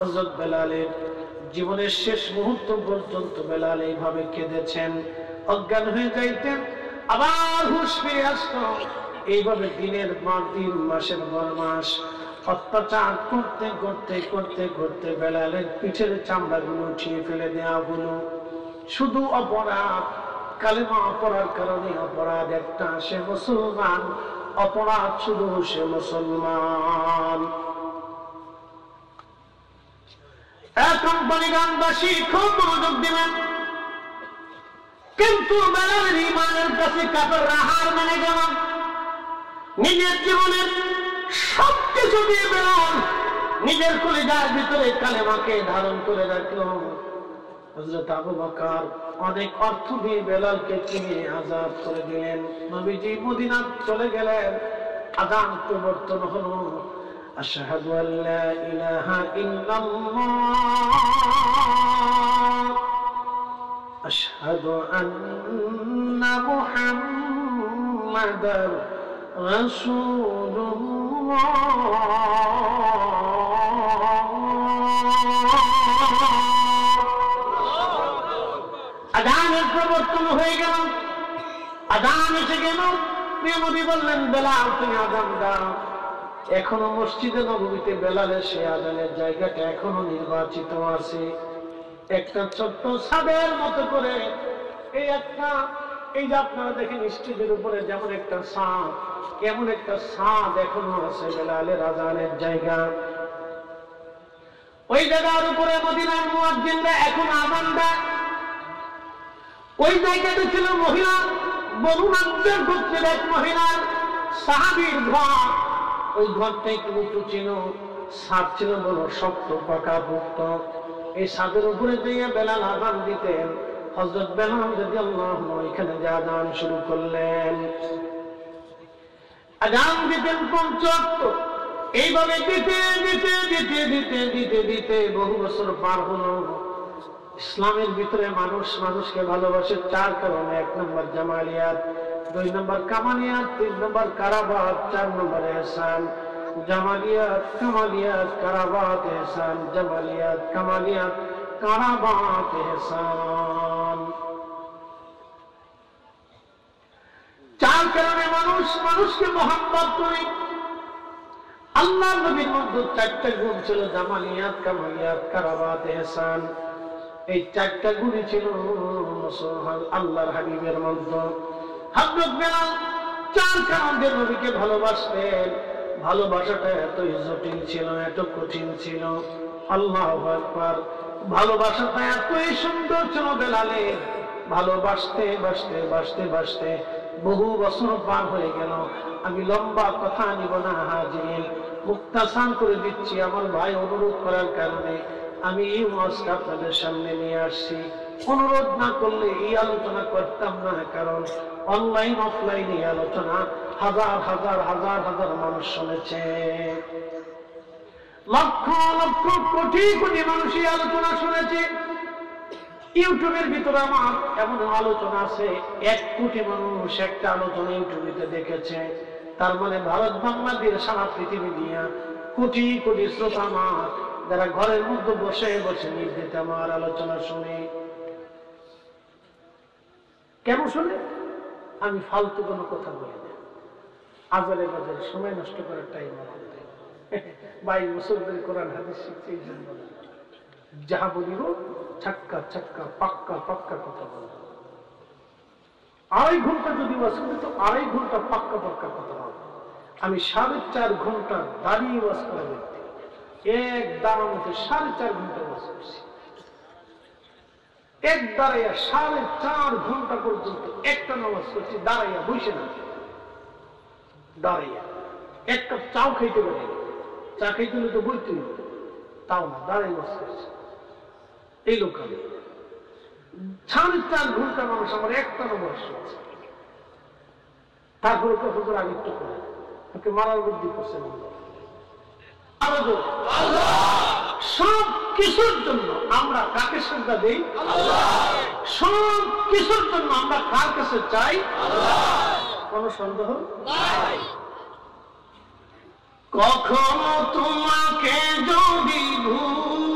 হযরত বেলালের জীবনের শেষ মুহূর্ত পর্যন্ত বেলাল এইভাবে কেঁদেছেন, অজ্ঞান হয়ে যাইতেন, আবার হুঁশ ফিরে আসতো। এইভাবে দিনের পর দিন, মাসের পর মাস অত্যাচার করতে করতে করতে করতে বেলালের পিঠের চামড়াগুলো উঠিয়ে ফেলে দেওয়া হলো। শুধু অপরাধ, কালেমা পড়ার কারণে অপরাধ একটা, সে মুসলমান। অপরাধ শুধু সে মুসলমান। এখন কোম্পানিগঞ্জবাসী খুব মনোযোগ দিবেন, কিন্তু বেলালের ঈমানের কাছে কাফেররা হার মেনে গেল। নিজের জীবনের সবকিছু দিয়ে বেলাল নিজের কলিজার ভিতরে কালেমাকে ধারণ করে রাখল। হযরত আবু বকর অনেক অর্থ দিয়ে বেলালকে কিনে আযাদ করে দিলেন। নবীজি মদিনা চলে গেলেন, আযান প্রবর্তন হলো, আশহাদু আল্লা ইলাহা ইল্লাল্লাহ আশহাদু আন্না মুহাম্মাদার রাসূলুল্লাহ। আযানের প্রবর্তন হয়ে গেল, আযান এসে গেল। প্রিয় নবী বললেন, বেলাল তুমি আযান দাও। এখনো মসজিদে নববীতে বেলালের সে আযানের জায়গাটা এখনো নির্বাচিত আছে। একটা ছোট্ট ছাদের মতো করে, এই যে আপনারা দেখেন স্টেজের উপরে যেমন একটা ছাদ, এমন একটা ছাদ এখনো আছে বেলালের আযানের জায়গা। ওই জায়গার উপরে মদিনার মুয়াজ্জিনরা এখন আযান দেয়। ওই জায়গাটা ছিল মহিলা বনু নাজ্জার গোত্রের এক মহিলার সাহাবীর ঘর। ওই ঘরটা একটু উঁচু ছিল, ছাদ ছিল বড় শক্ত পাকা পোক্ত। এই ছাদের উপরে দিয়ে বেলাল আযান দিতেন। হযরত বেলাল রাদিয়াল্লাহু আনহু এখানে যে আযান শুরু করলেন, আযান দিতেন পঞ্চওয়াক্ত। এইভাবে দিতে দিতে দিতে দিতে দিতে দিতে বহু বছর পার হলো। ইসলামের ভিতরে মানুষ মানুষকে ভালোবাসে চার কারণে: 1 নম্বর জামালিয়াত, 2 নম্বর কামালিয়াত, 3 নম্বর কারাবাত, 4 নম্বর ইহসান। জামালিয়াত, কামালিয়াত, কারাবাত, ইহসান। জামালিয়াত, কামালিয়াত, কারাবাত, ইহসান। 4 কারণে মানুষ মানুষকে মহব্বত করে। আল্লাহর নবীর মধ্যে 4টা গুণ ছিল: জামালিয়াত, কামালিয়াত, কারাবাত, ইহসান। এই 4টা গুণই ছিল আল্লাহর হাবিবের মধ্যে। হযরত বেলাল 4 কারণে নবীকে ভালোবাসতেন। ভালোবাসাটা এতই জটিল ছিল, এত কঠিন ছিল। আল্লাহু আকবার। ভালোবাসাটা এতই সুন্দর ছিল বেলালের। ভালোবাসতে বাসতে বাসতে বাসতে বহু বছর পার হয়ে গেল। আমি লম্বা কথা নিব না হাজিরিন, মুক্তাসান করে দিচ্ছি। আমার ভাই অনুরোধ করার কারণে আমি এই ওয়াজটা আপনাদের সামনে নিয়ে আসছি। অনুরোধ না করলে এই আলোচনা করতাম না, কারণ অনলাইন অফলাইন এই আলোচনা হাজার হাজার হাজার হাজার মানুষ শুনেছে। লক্ষ লক্ষ কোটি কোটি মানুষ এই আলোচনা শুনেছে। ইউটিউবের ভিতরে আমার এমন আলোচনা আছে 1 কোটি মানুষ একটা আলোচনা ইউটিউবে দেখেছে। তার মানে ভারত বাংলাদেশ সারা পৃথিবী দিয়া কোটি কোটি শ্রোতা আমার, যারা ঘরের মধ্যে বসে বসে নির্দিত আমার আলোচনা শুনে। কেন শুনে? আমি ফালতু কোনো কথা বলি না, আজারে বাজারে সময় নষ্ট করার টাইম আমার নেই। 22 বছর ধরে কোরআন হাদিস শিখছি, এই জন্য যাহা বলিব ছাক্কা ছাক্কা পাক্কা পাক্কা কথা বলব। 2.5 ঘন্টা যদি ওয়াজ করি তো 2.5 ঘন্টা পাক্কা পাক্কা কথা হবে। আমি 4.5 ঘন্টা দাঁড়িয়ে ওয়াজ করা ব্যক্তি। এক দাঁড়ার মধ্যে 4.5 ঘন্টা ওয়াজ করছি। এক দাঁড়াইয়া 4.5 ঘন্টা পর্যন্ত একটা নামাজ করছি, দাঁড়াইয়া বসে না, দাঁড়াইয়া। 1 কাপ চাও খাইতে পারি, চা খাইতে হলে তো বইতে হইব, তাও না, দাঁড়াই ওয়াজ করছি। এই লোক আমি 4.5 ঘন্টা মানুষ আমার একটা নামাজ করছে। তারপরে তো হুজুর আগে একটু করে ওকে মারার বুদ্ধি করছে। সব কিছুর জন্য আমরা কাকে শ্রদ্ধা দেই? সব কিছুর জন্য আমরা কার কাছে চাই? কোন সন্দেহ নাই। কখনো তোমাকে যদি ভুল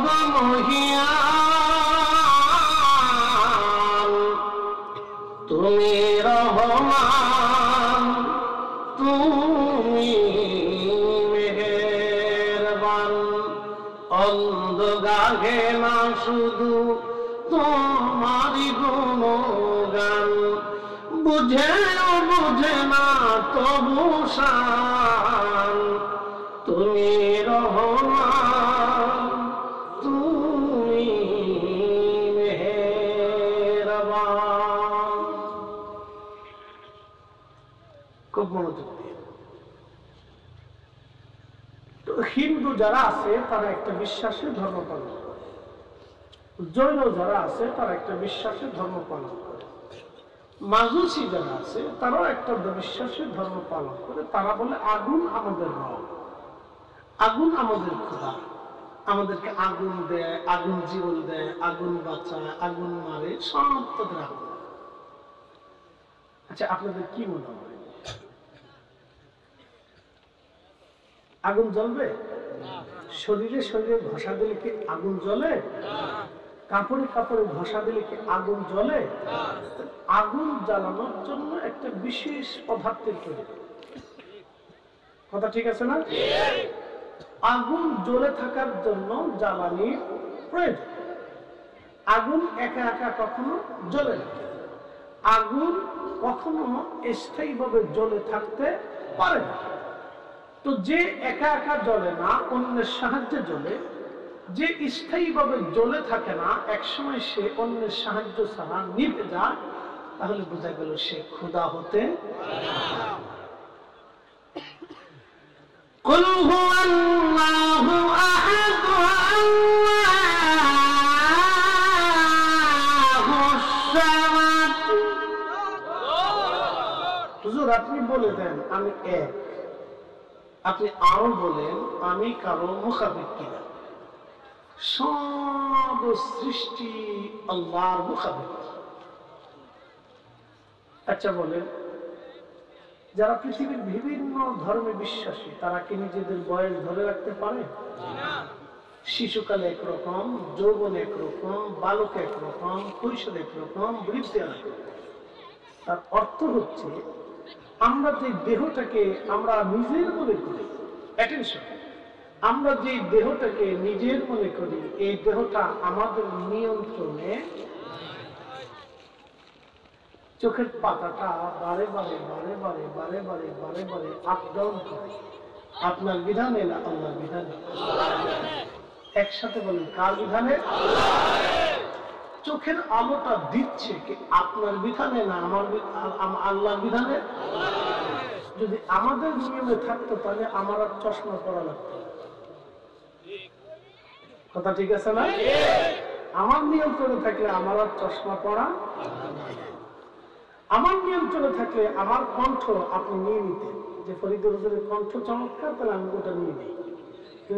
গো মহিয়ান, তুমি রহমান, তুমি মেহেরবান। অন্ধ গাহে না শুধু তোমারি গুণগান, বুঝেও বুঝে না তবু শান, তুমি রহমান, তুমি মেহেরবান। খুব মনোযোগ দিয়ে। তো হিন্দু যারা আছে তারা একটা বিশ্বাসে ধর্ম পালন করে, জৈন যারা আছে তারা একটা বিশ্বাসে ধর্ম পালন করে, মাজুসি যারা আছে তারাও একটা বিশ্বাসে ধর্ম পালন করে। তারা বলে আগুন আমাদের রব, আগুন আমাদের খোদা, আমাদেরকে আগুন দেয়, আগুন জীবন দেয়, আগুন বাঁচায়, আগুন মারে, সব তাদের আগুন। আচ্ছা, আপনাদের কি মনে হয় আগুন জ্বলবে? শরীরে শরীরে ঘষা দিলে কি আগুন জ্বলে? কাপড়ে কাপড়ে ঘষা দিলে কি আগুন জ্বলে? আগুন জ্বালানোর জন্য একটা বিশেষ পদার্থের প্রয়োজন। কথা ঠিক আছে না? আগুন জ্বলে থাকার জন্য জ্বালানির প্রয়োজন। আগুন একা একা কখনো জ্বলে না, আগুন কখনো স্থায়ীভাবে জ্বলে থাকতে পারে না। তো যে একা একা জ্বলে না, অন্যের সাহায্যে জ্বলে, যে স্থায়ীভাবে জ্বলে থাকে না, একসময় সে অন্যের সাহায্য ছাড়া নিভে যায়, তাহলে বোঝা গেল সে খোদা হতে قل هو الله أحد الله الصمد। হুজুর আপনি বলে দেন আমি এক, আপনি আরো বলেন আমি কারো মুখাপেক্ষী কিনা। সব সৃষ্টি আল্লাহর মুখাপেক্ষী। আচ্ছা বলেন, যারা পৃথিবীর বিভিন্ন ধর্মে বিশ্বাসী তারা কি নিজেদের বয়স ধরে রাখতে পারে? শিশুকালে একরকম, যৌবন একরকম, বালক একরকম, কৈশোর একরকম, বৃদ্ধি একরকম। তার অর্থ হচ্ছে আমরা যে দেহটাকে আমরা নিজের মনে করি, অ্যাটেনশন, আমরা যে দেহটাকে নিজের মনে করি, এই দেহটা আমাদের নিয়ন্ত্রণে। চোখের পাতাটা বারে বারে বারে বারে বারে বারে বারে বারে আপ ডাউন করে, আপনার বিধানে না আল্লাহর বিধানে? একসাথে বলেন, কার বিধানে? চোখের আলোটা দিচ্ছে কি আপনার বিধানে না আল্লাহর বিধানে? যদি আমাদের নিয়মে থাকতো তাহলে আমার আর চশমা পরা লাগতো। কথা ঠিক আছে না? আমার নিয়ন্ত্রণে থাকলে আমার আর চশমা পরা, আমার নিয়ন্ত্রণে থাকলে আমার কণ্ঠ আপনি নিয়ে নিতেন, যে ফরিদ হুজুরের কণ্ঠ চমৎকার, তাহলে আমি ওটা নিয়ে নিই,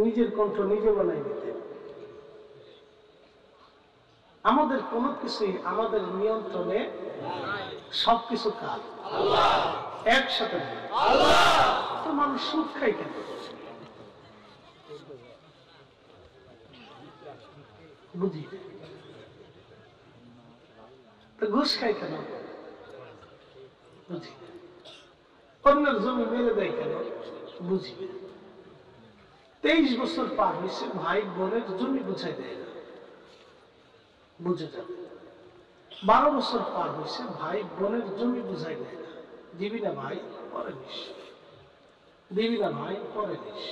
নিজের কণ্ঠ নিজে বানাই নিতেন। আমাদের কোনো কিছুই আমাদের নিয়ন্ত্রণে, সবকিছু কার? একসাথে। তো মানুষ সুদ খাই কেন? বুঝি। তো ঘুষ খাই কেন? বুঝি। অন্যের জমি মেরে দেয় কেন? বুঝি। 23 বছর পার হয়েছে, ভাই বোনের জমি বুঝাই দেয় না, বুঝে যাবে। 12 বছর পার হয়েছে, ভাই বোনের জমি বুঝাই দেয় না, দিবি না ভাই, পরে নিস, দিবি না ভাই, পরে নিস।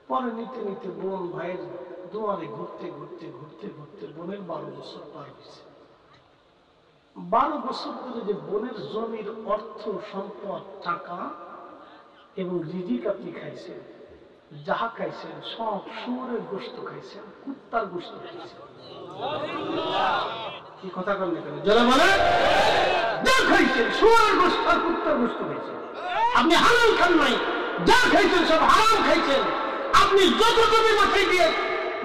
পরে নিতে নিতে বোন ভাইয়ের দুয়ারে ঘুরতে ঘুরতে ঘুরতে ঘুরতে বোনের 12 বছর পার হয়েছে। 12 বছর ধরে যে বোনের জমির অর্থ সম্পদ, টাকা এবং রিজিক আপনি খাইছেন, যাহা খাইছেন সব শুয়োরের গোশত খাইছেন, কুত্তার গোশত খাইছেন। কি কথা বললে কেন? যারা বলে যা খাইছেন শুয়োরের গোশত আর কুত্তার গোশত খাইছেন, আপনি হালাল খান নাই, যা খাইছেন সব হারাম খাইছেন। আপনি যত জমি মাথায় দিয়ে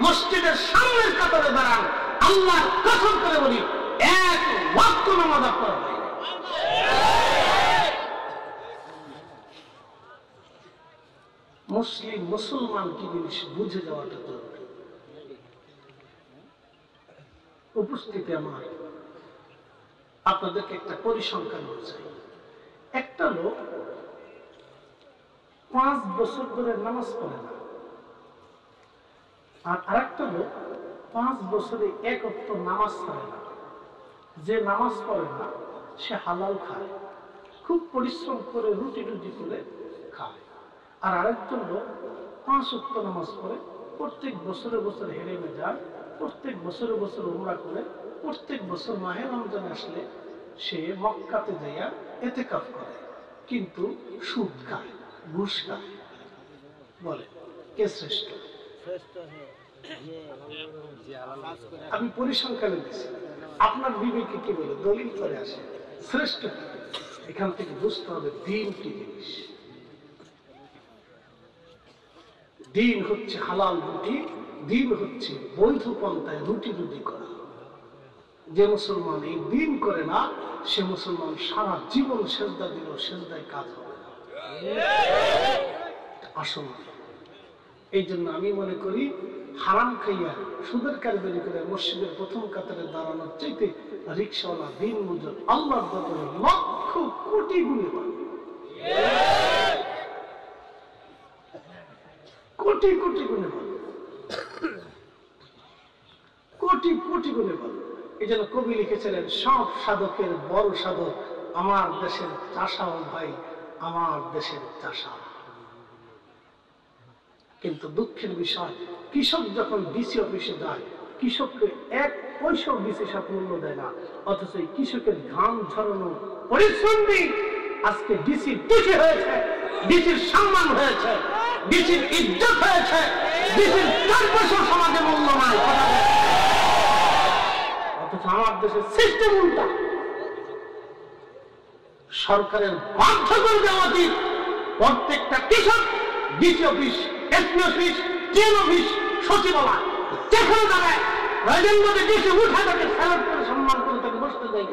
মসজিদের সামনের কাতারে দাঁড়ান, আল্লাহ কসম করে বলি এক ওয়াক্ত নামাজ আপনার হয় না। মুসলিম মুসলমান কি জিনিস বুঝে যাওয়াটা জরুরি। উপস্থিতি আমার আপনাদেরকে একটা পরিসংখ্যান চাই। একটা লোক 5 বছর ধরে নামাজ পড়ে না, আর আরেকটা লোক 5 বছরে এক ওয়াক্ত নামাজ পড়ে না। যে নামাজ পড়ে না সে হালাল খায়, খুব পরিশ্রম করে রুটি রুটি করে খায়। আর আরেকজন লোক 5 ওয়াক্ত নামাজ পড়ে, প্রত্যেক বছরে বছর হেরেমে যায়, প্রত্যেক বছরে বছর উমরা করে, প্রত্যেক বছর মাহে রমজান আসলে সে মক্কাতে যাইয়া ইতিকাফ করে, কিন্তু সুদ খায়, ঘুষ খায়। বলে কে শ্রেষ্ঠ? আমি পরিসংখ্যানে দিচ্ছি, আপনার বিবেকে কি বলে? দলিল করে আসে শ্রেষ্ঠ। এখান থেকে বুঝতে হবে দিন কি জিনিস। দিন হচ্ছে হালাল রুটি, দিন হচ্ছে বৈধ পন্থায় রুটি রুটি করা। যে মুসলমান এই দিন করে না, সে মুসলমান সারা জীবন সেজদা দিলেও সেজদায় কাজ হবে না। আসল এই জন্য আমি মনে করি হারাম খাইয়া সুদের কারবারি করে মসজিদের প্রথম কাতারে দাঁড়ানোর চাইতে রিক্সাওয়ালা দিন মজুর আল্লাহর দরবারে লক্ষ কোটি গুণে পাবে, কোটি কোটি গুণে পাবে, কোটি কোটি গুণে পাবে। এই জন্য কবি লিখেছিলেন, সব সাধকের বড় সাধক আমার দেশের চাষা ও ভাই, আমার দেশের চাষা। কিন্তু দুঃখের বিষয়, কৃষক যখন ডিসি অফিসে যায়, কৃষককে 1 পয়সাও ডিসি সাহেব মূল্য দেয় না, অথচ এই কৃষকের ঘাম ঝরানো পরিশ্রম দিয়ে আজকে ডিসি ডিসি হয়েছে, ডিসির সম্মান হয়েছে, ডিসির ইজ্জত হয়েছে, ডিসির 4 পয়সা সমাজে মূল্য নাই। অথচ আমার দেশের সিস্টেম উল্টা। সরকারের বাধ্য করে দেওয়া উচিত প্রত্যেকটা কৃষক DC office, SP office, jail office, সচিবালয় যেখানে দাঁড়ায় প্রয়োজন মধ্যে ডিসি উঠে তাকে স্যালুট করে সম্মান করে তাকে বসতে দেয়।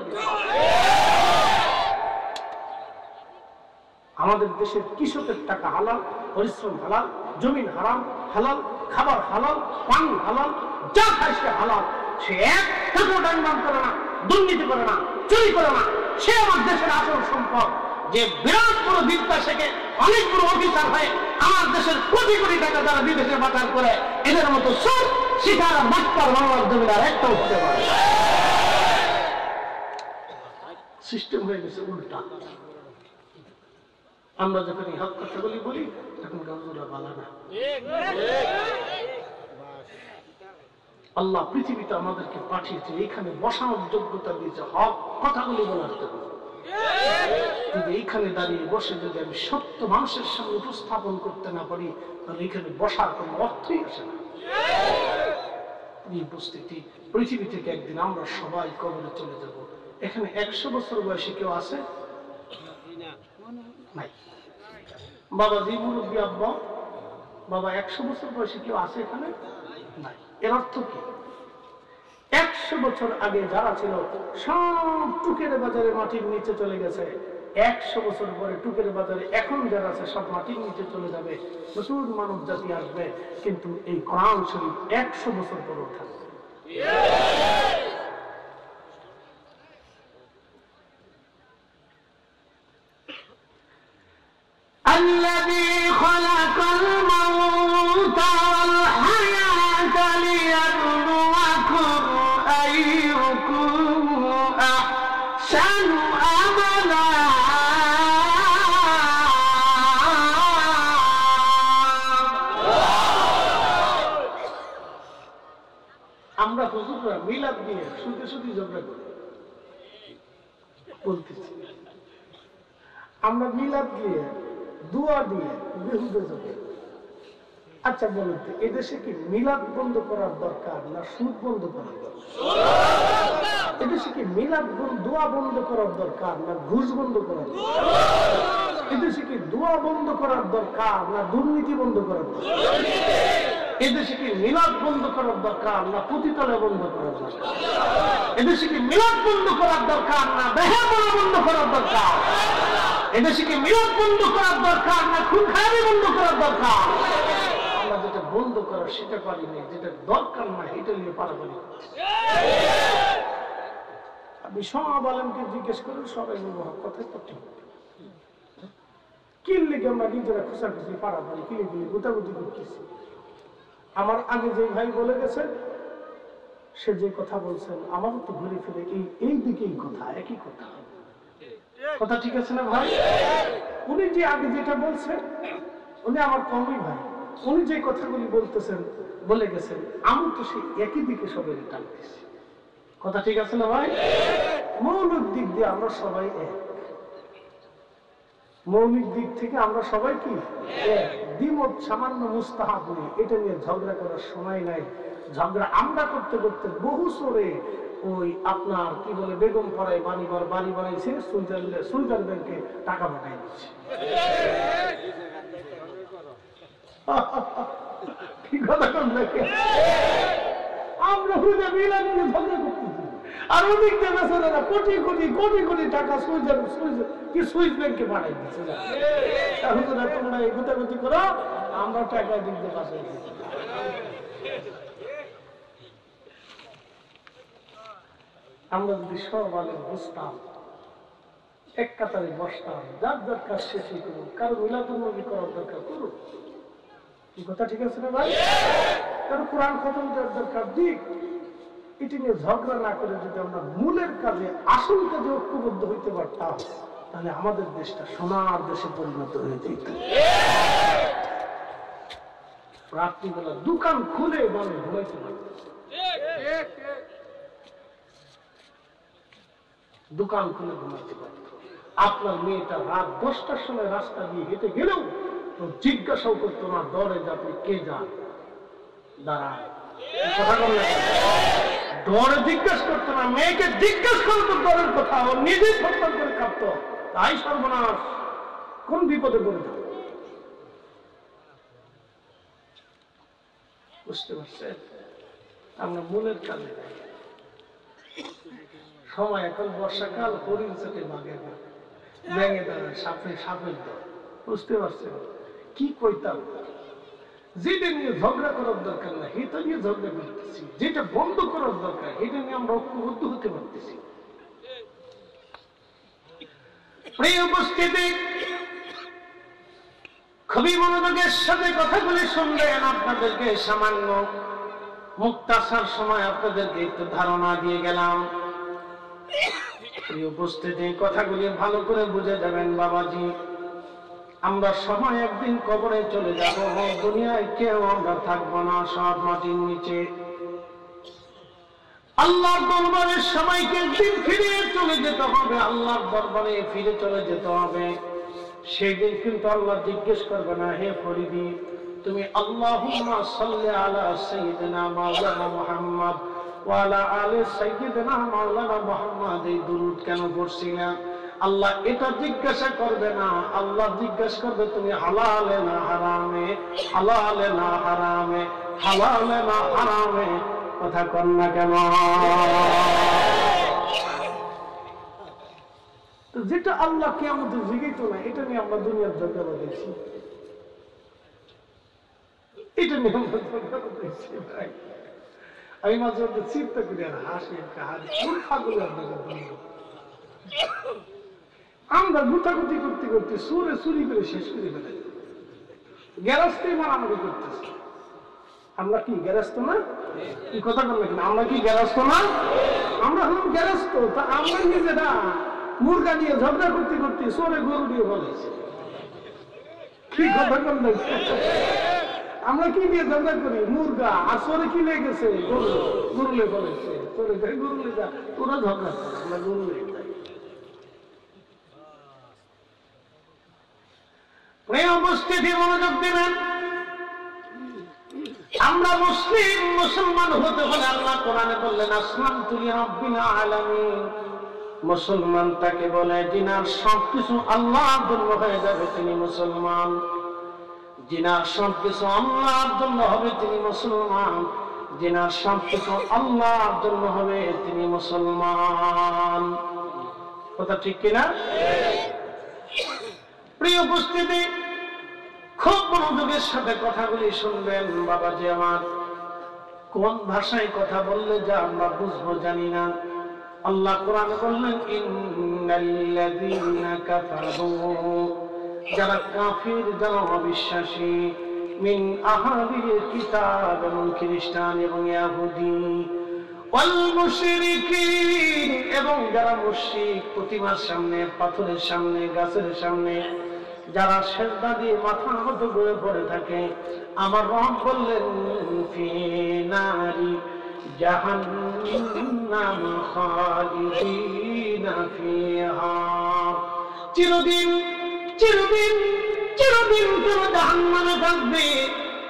আমাদের দেশের কৃষকের টাকা হালাল, পরিশ্রম হালাল, জমিন হারাম হালাল, খাবার হালাল, পানি হালাল, যা খায় সে হালাল। সে 1 টাকাও ডাইমান করে না, দুর্নীতি করে না, চুরি করে না। সে আমার দেশের আসল সম্পদ। যে বিরাট বড় বিদ্যা শেখে, অনেক বড় অফিসার হয়ে আমার দেশের কোটি কোটি টাকা যারা বিদেশে পাচার করে, এদের মতো সব শিকার বাটপার বাংলার জমিদার একটাও হতে পারে। সিস্টেম হয়ে গেছে উল্টা। আমরা যখন এই হক কথাগুলি বলি তখন গাজুরা বালা না। আল্লাহ পৃথিবীতে আমাদেরকে পাঠিয়েছে, এইখানে বসানোর যোগ্যতা দিয়েছে হক কথাগুলি বলার জন্য। যদি এইখানে দাঁড়িয়ে বসে যদি আমি সত্য মানুষের সামনে উপস্থাপন করতে না পারি, তাহলে এখানে বসার কোনো অর্থই আসে না। এই উপস্থিতি, পৃথিবী থেকে একদিন আমরা সবাই কবরে চলে যাব। এখানে 100 বছর বয়সী কেউ আছে? নাই। বাবা জি মুরব্বী আব্বা, বাবা 100 বছর বয়সী কেউ আছে এখানে? নাই। এর অর্থ কি? 100 বছর আগে যারা ছিল সব টুকের বাজারে মাটির নিচে চলে গেছে। 100 বছর পরে টুকের বাজারে এখন যারা আছে সব মাটির নিচে চলে যাবে, প্রচুর মানব জাতি আসবে, কিন্তু এই কোরআন শরীফ 100 বছর পরেও থাকবে। الذي خلق الموت والحياة ليبلوكم أيكم أحسن عملا আমরা হুজুররা মিলাদ দিয়ে শুধু শুধু ঝগড়া করি বলতেছি। আমরা মিলাদ দিয়ে দোয়া দিয়ে বেহুদা যাবে। আচ্ছা বলুন তো, এদেশে কি মিলাদ বন্ধ করার দরকার না সুদ বন্ধ করার দরকার? এদেশে কি মিলাদ দোয়া বন্ধ করার দরকার না ঘুষ বন্ধ করার দরকার? এদেশে কি দোয়া বন্ধ করার দরকার না দুর্নীতি বন্ধ করার দরকার? এদেশে কি মিলাদ বন্ধ করার দরকার না পতিতালয় বন্ধ করার দরকার? এদেশে কি মিলাদ বন্ধ করার দরকার না বেহায়াপনা বন্ধ করার দরকার? এদেশে কি মিলাদ বন্ধ করার দরকার না খুন খারাপি বন্ধ করার দরকার? আমরা যেটা বন্ধ করা সেটা পারিনি, যেটা দরকার না এটা নিয়ে পারাপারি করছি। আপনি সব আলেমকে জিজ্ঞেস করেন, সবাই বলবো কথাই তো ঠিক। কি লেগে আমরা নিজেরা খুশাখুশি পারাপারি কিলিগুলি গুতাগুতি করতেছি? আমার আগে যে ভাই বলে গেছেন, সে যে কথা বলছেন আমারও তো ঘুরে ফিরে এই দিকেই কথা, একই কথা। কথা ঠিক আছে না ভাই? উনি যে আগে যেটা বলছেন, উনি আমার কমই ভাই, উনি যে কথাগুলি বলতেছেন বলে গেছেন, আমি তো সেই একই দিকে সবাই টানতেছি। কথা ঠিক আছে না ভাই? মৌলিক দিক দিয়ে আমরা সবাই এক, মৌলিক দিক থেকে আমরা সবাই কি এক। দ্বিমত সামান্য মুস্তাহাব নেই, এটা নিয়ে ঝগড়া করার সময় নাই। ঝগড়া আমরা করতে করতে বহু সরে ওই আপনার কি বলে বেগম পাড়ায় বাড়ি বানাইছে, সুইজার ব্যাংকে টাকা পাঠাই দিচ্ছে। কি কথা দেখে আমরা হুজা মিলা নিয়ে ঝগড়া করতেছি, আর ওদিক থেকে ছেলেরা কোটি কোটি কোটি কোটি টাকা সুইস ব্যাংকে পাঠাই দিচ্ছে। হুজুরা তোমরা এই গুতাগুতি করো, আমরা টাকা দিক দিয়ে পাঠাই দিচ্ছি। আমরা যদি সব আলেম বুঝতাম, এক কাতারে বসতাম, যার দরকার শেষই করুন, কারো মিলাদুন নবী করার দরকার করুন। কি কথা ঠিক আছে না ভাই? কারো কোরআন খতম দেওয়ার দরকার দিক। এটি নিয়ে ঝগড়া না করে যদি আমরা মূলের কাজে, আসল কাজে ঐক্যবদ্ধ হইতে পারতাম, তাহলে আমাদের দেশটা সোনার দেশে পরিণত হয়ে যেত। রাত্রিবেলা দোকান খুলে মানুষ ঘুমাইতে পারত, দোকান খুলে ঘুমাইতে পারত। আপনার মেয়েটা রাত 10টার সময় রাস্তা দিয়ে হেঁটে গেলেও তো জিজ্ঞাসাও করতো না দরে যে আপনি কে যান, দাঁড়ান। কথা বললে দরে জিজ্ঞাসা করতো না, মেয়েকে জিজ্ঞাসা করতো দরের কথা, ও নিজেই সন্তান করে কাঁপত। তাই সর্বনাশ, কোন বিপদে পড়ে যাবে। বুঝতে পারছেন? আমরা মূলের কাজে সময় এখন বর্ষাকাল, হরিণ চোখে বাঘের ব্যাঙে দাঁড়ায়, সাপের দর। বুঝতে পারছেন? কি কইতাম, যেটা নিয়ে ঝগড়া করার দরকার না এটা নিয়ে ঝগড়া করতেছি, যেটা বন্ধ করার দরকার এটা নিয়ে আমরা ঐক্যবদ্ধ হতে পারতেছি। প্রিয় উপস্থিতি, খুবই মনোযোগের সাথে কথাগুলি শুনলেন। আপনাদেরকে সামান্য মুক্তাসার সময় আপনাদেরকে একটু ধারণা দিয়ে গেলাম। প্রিয় উপস্থিতি, কথাগুলি ভালো করে বুঝে যাবেন বাবাজি। আমরা সবাই একদিন কবরে চলে যাব, দুনিয়ায় কেউ আমরা থাকবো না, সব মাটির নিচে। আল্লাহর দরবারে সবাইকে একদিন ফিরে চলে যেতে হবে, আল্লাহর দরবারে ফিরে চলে যেতে হবে। সেই দিন কিন্তু আল্লাহ জিজ্ঞেস করবে না, হে ফরিদি তুমি আল্লাহুম্মা সাল্লি আলা সাইয়্যিদিনা মাওলানা মুহাম্মদ ওয়া আলা আলি সাইয়্যিদিনা মাওলানা মুহাম্মদ এই দুরূদ কেন পড়ছিলা। আল্লাহ এটা জিজ্ঞাসা করবে না, আল্লাহ জিজ্ঞাসা করবে তুমি হালালে না হারামে, হালালে না হারামে, হালালে না হারামে। কথা কন না কেন? যেটা আল্লাহ কিয়ামতে জিজ্ঞাসা না, এটা নিয়ে আমরা দুনিয়ার ঝগড়া বাঁধেছি, এটা নিয়ে আমরা ঝগড়া বাঁধেছি ভাই। আমি মাঝে মধ্যে চিন্তা করি আর হাসি, আমরা গুতাগুতি করতে করতে সুরে চুরি করে শেষ করে ফেলাই, গ্যারাস্তে মারামারি করতেছি। আমরা কি গ্যারাস্ত না? কি কথা বললেন? আমরা কি গ্যারাস্ত না? আমরা হলাম গ্যারাস্ত। তা আমরা নিজেরা মুরগা দিয়ে ঝগড়া করতে করতে সোরে গরু দিয়ে বলেছি। কি কথা বললেন? আমরা কি দিয়ে ঝগড়া করি? মুরগা। আর সোরে কি লেগেছে? গরু। গরুলে বলেছে, তোরে গরুলে যা, তোরা ঝগড়া করে, আমরা গরুলে যাই। উপস্থিতি মনোযোগ দিবেন। আমরা মুসলমান হতে হলে আল্লাহ কোরআনে বললেন আসলামতু লিরাব্বিল আলামিন। মুসলমান তাকে বলে যিনার সবকিছু আল্লাহর জন্য হয়ে যাবে তিনি মুসলমান। যিনার সবকিছু আল্লাহর জন্য হবে তিনি মুসলমান। যিনার সবকিছু আল্লাহর জন্য হবে তিনি মুসলমান। কথা ঠিক কিনা? প্রিয় উপস্থিতি, খুব মনোযোগের সাথে কথাগুলি শুনবেন বাবাজি আমার। কোন ভাষায় কথা বললে যা আমরা বুঝবো জানি না। আল্লাহ কোরআনে বললেন ইন্নাল্লাযীনা কাফারু, যারা কাফির, যারা অবিশ্বাসী, মিন আহলিল কিতাব, এবং খ্রিস্টান এবং ইহুদি, ওয়াল মুশরিকিন, এবং যারা মুশরিক, প্রতিমার সামনে, পাথরের সামনে, গাছের সামনে যারা সিজদা দিয়ে মাথা নত করে পড়ে থাকে, আমার রব বললেন ফি নারি জাহান্নাম খালিদিনা ফিহা, চিরদিন চিরদিন চিরদিন তারা জাহান্নামে থাকবে,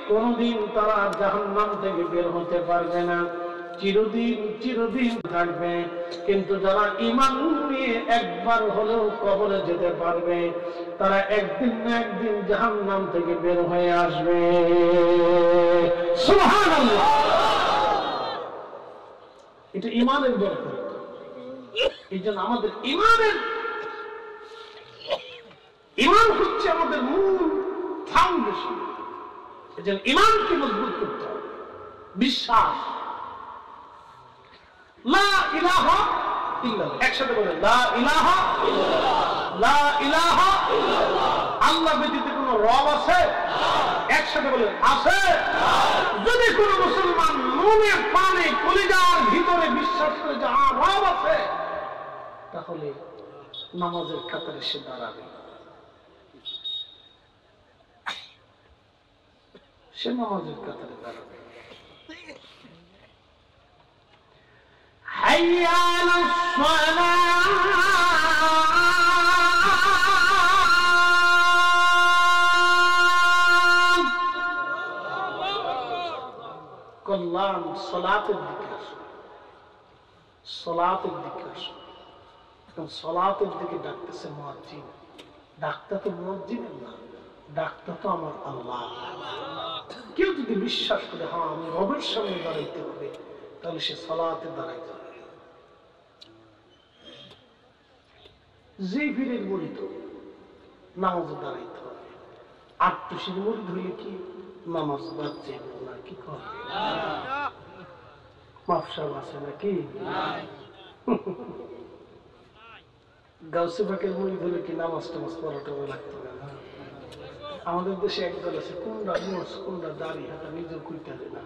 কোনদিন তারা জাহান্নাম থেকে বের হতে পারবে না, চিরদিন চিরদিন থাকবে। কিন্তু যারা ঈমান নিয়ে একবার হলেও কবরে যেতে পারবে, তারা একদিন না একদিন জাহান্নাম থেকে বের হয়ে আসবে। সুবহানাল্লাহ। এটা ঈমানের বরকত। এই জন্য আমাদের ঈমান হচ্ছে আমাদের মূল ফাউন্ডেশন। এই জন্য ঈমানকে মজবুত করতে হবে। বিশ্বাস, লা ইলাহা ইল্লাল্লাহ, একসাথে বলেন লা ইলাহা ইল্লাল্লাহ, লা ইলাহা ইল্লাল্লাহ। আল্লাহ ব্যতীত কোনো রব আছে? একসাথে বলেন আছে। যদি কোন মুসলমান মনে প্রাণে কলিজার ভিতরে বিশ্বাস করে যে রব আছে, তাহলে নামাজের কাতারে সে দাঁড়াবে, সে নামাজের কাতারে দাঁড়াবে। হাইয়া আলাস সালাহ, কল্যাণ, সালাতের দিকে আসো, সালাতের দিকে আসো। সালাতের দিকে ডাকতেছে মুয়াজ্জিন। ডাকটা তো মুয়াজ্জিনের না, ডাকটা তো আমার আল্লাহ। কেউ যদি বিশ্বাস করে হ্যাঁ আমি রবের সামনে দাঁড়াইতে হবে, তাহলে সে সালাতে দাঁড়াইতে হবে। যে ভিড়ের মুরিদ নামাজে দাঁড়াইতে হবে। আটটুসির মুরিদ হইলে কি নামাজ বাদ যাবে না? কি করে মাফসাব আছে নাকি? গাউসে পাকের মুরিদ হলে কি নামাজ টামাজ পড়াটা লাগতো না? আমাদের দেশে একদল আছে, কোনটা মোষ কোনটা দাড়ি হাতা নিজেও কুইতে দেয় না,